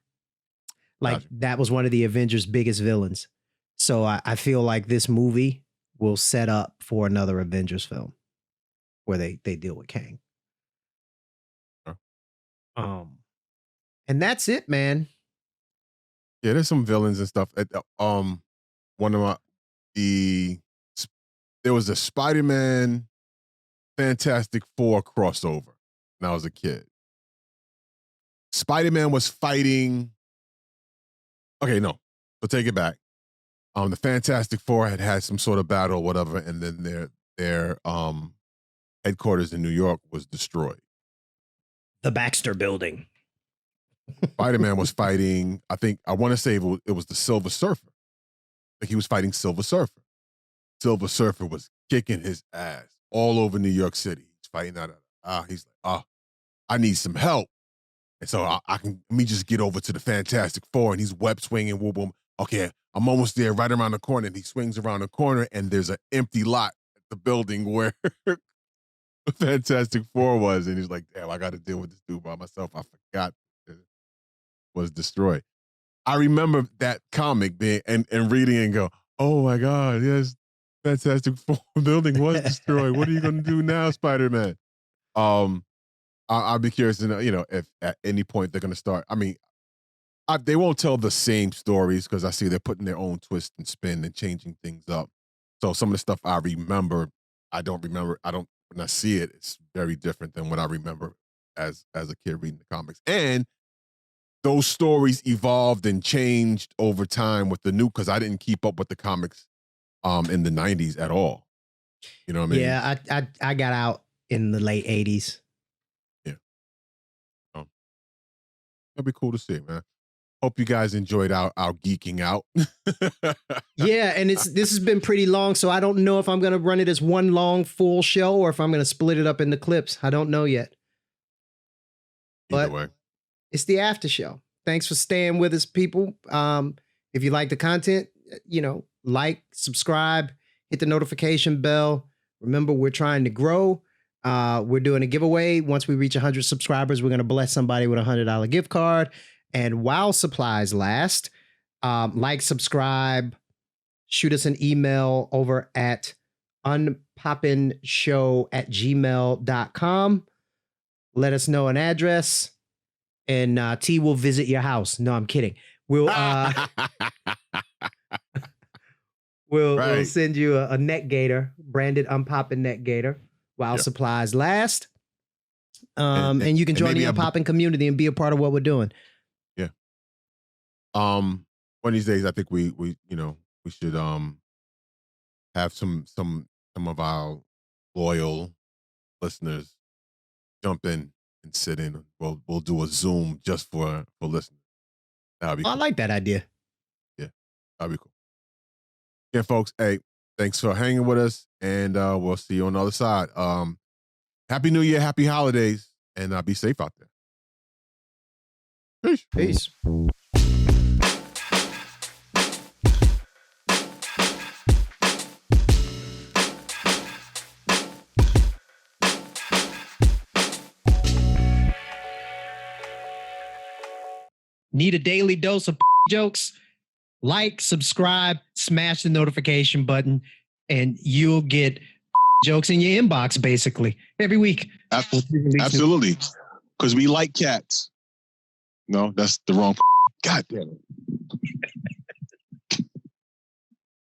Like that was one of the Avengers' biggest villains. So I feel like this movie will set up for another Avengers film where they deal with Kang. And that's it, man. Yeah, there's some villains and stuff. One of there was a Spider-Man Fantastic Four crossover when I was a kid. Spider-Man was fighting. Okay, no. So take it back. The Fantastic Four had some sort of battle or whatever, and then their headquarters in New York was destroyed. The Baxter Building. Spider-Man was fighting, I want to say it was the Silver Surfer. Like he was fighting Silver Surfer. Silver Surfer was kicking his ass all over New York City. He's fighting he's like, I need some help. And so let me just get over to the Fantastic Four, and he's web swinging, whoop, boom. Okay, I'm almost there, right around the corner, and he swings around the corner, and there's an empty lot at the building where the Fantastic Four was, and he's like, damn, I got to deal with this dude by myself. I forgot it was destroyed. I remember that comic being and reading and go, oh my God, yes, Fantastic Four building was destroyed. What are you going to do now, Spider-Man? I'll be curious to know, if at any point they're going to start. I mean, they won't tell the same stories because I see they're putting their own twist and spin and changing things up. So some of the stuff I remember, I don't remember. When I see it, it's very different than what I remember as a kid reading the comics. And those stories evolved and changed over time with the new, because I didn't keep up with the comics in the 90s at all. You know what I mean? Yeah, I got out in the late 80s. Yeah. That'd be cool to see, man. Hope you guys enjoyed our geeking out. Yeah, and this has been pretty long, so I don't know if I'm going to run it as one long full show or if I'm going to split it up into clips. I don't know yet. Either way. It's the after show. Thanks for staying with us, people. If you like the content, like, subscribe, hit the notification bell. Remember, we're trying to grow. We're doing a giveaway. Once we reach 100 subscribers, we're going to bless somebody with a $100 gift card. And while supplies last, like, subscribe, shoot us an email over at unpopinshow@gmail.com. Let us know an address, and T will visit your house. No, I'm kidding. We'll send you a neck gator, branded Unpoppin neck gator, while supplies last. And you can join the Unpoppin community and be a part of what we're doing. Yeah. One of these days, I think we should have some of our loyal listeners jump in and sit in. We'll do a Zoom just for listeners. That'd be cool. I like that idea. Yeah, that'd be cool. Yeah, folks. Hey, thanks for hanging with us, and we'll see you on the other side. Happy New Year, happy holidays, and be safe out there. Peace. Peace. Need a daily dose of jokes? Like, subscribe, smash the notification button, and you'll get jokes in your inbox basically every week. Absolutely. Because we like cats. No, that's the wrong. God damn it.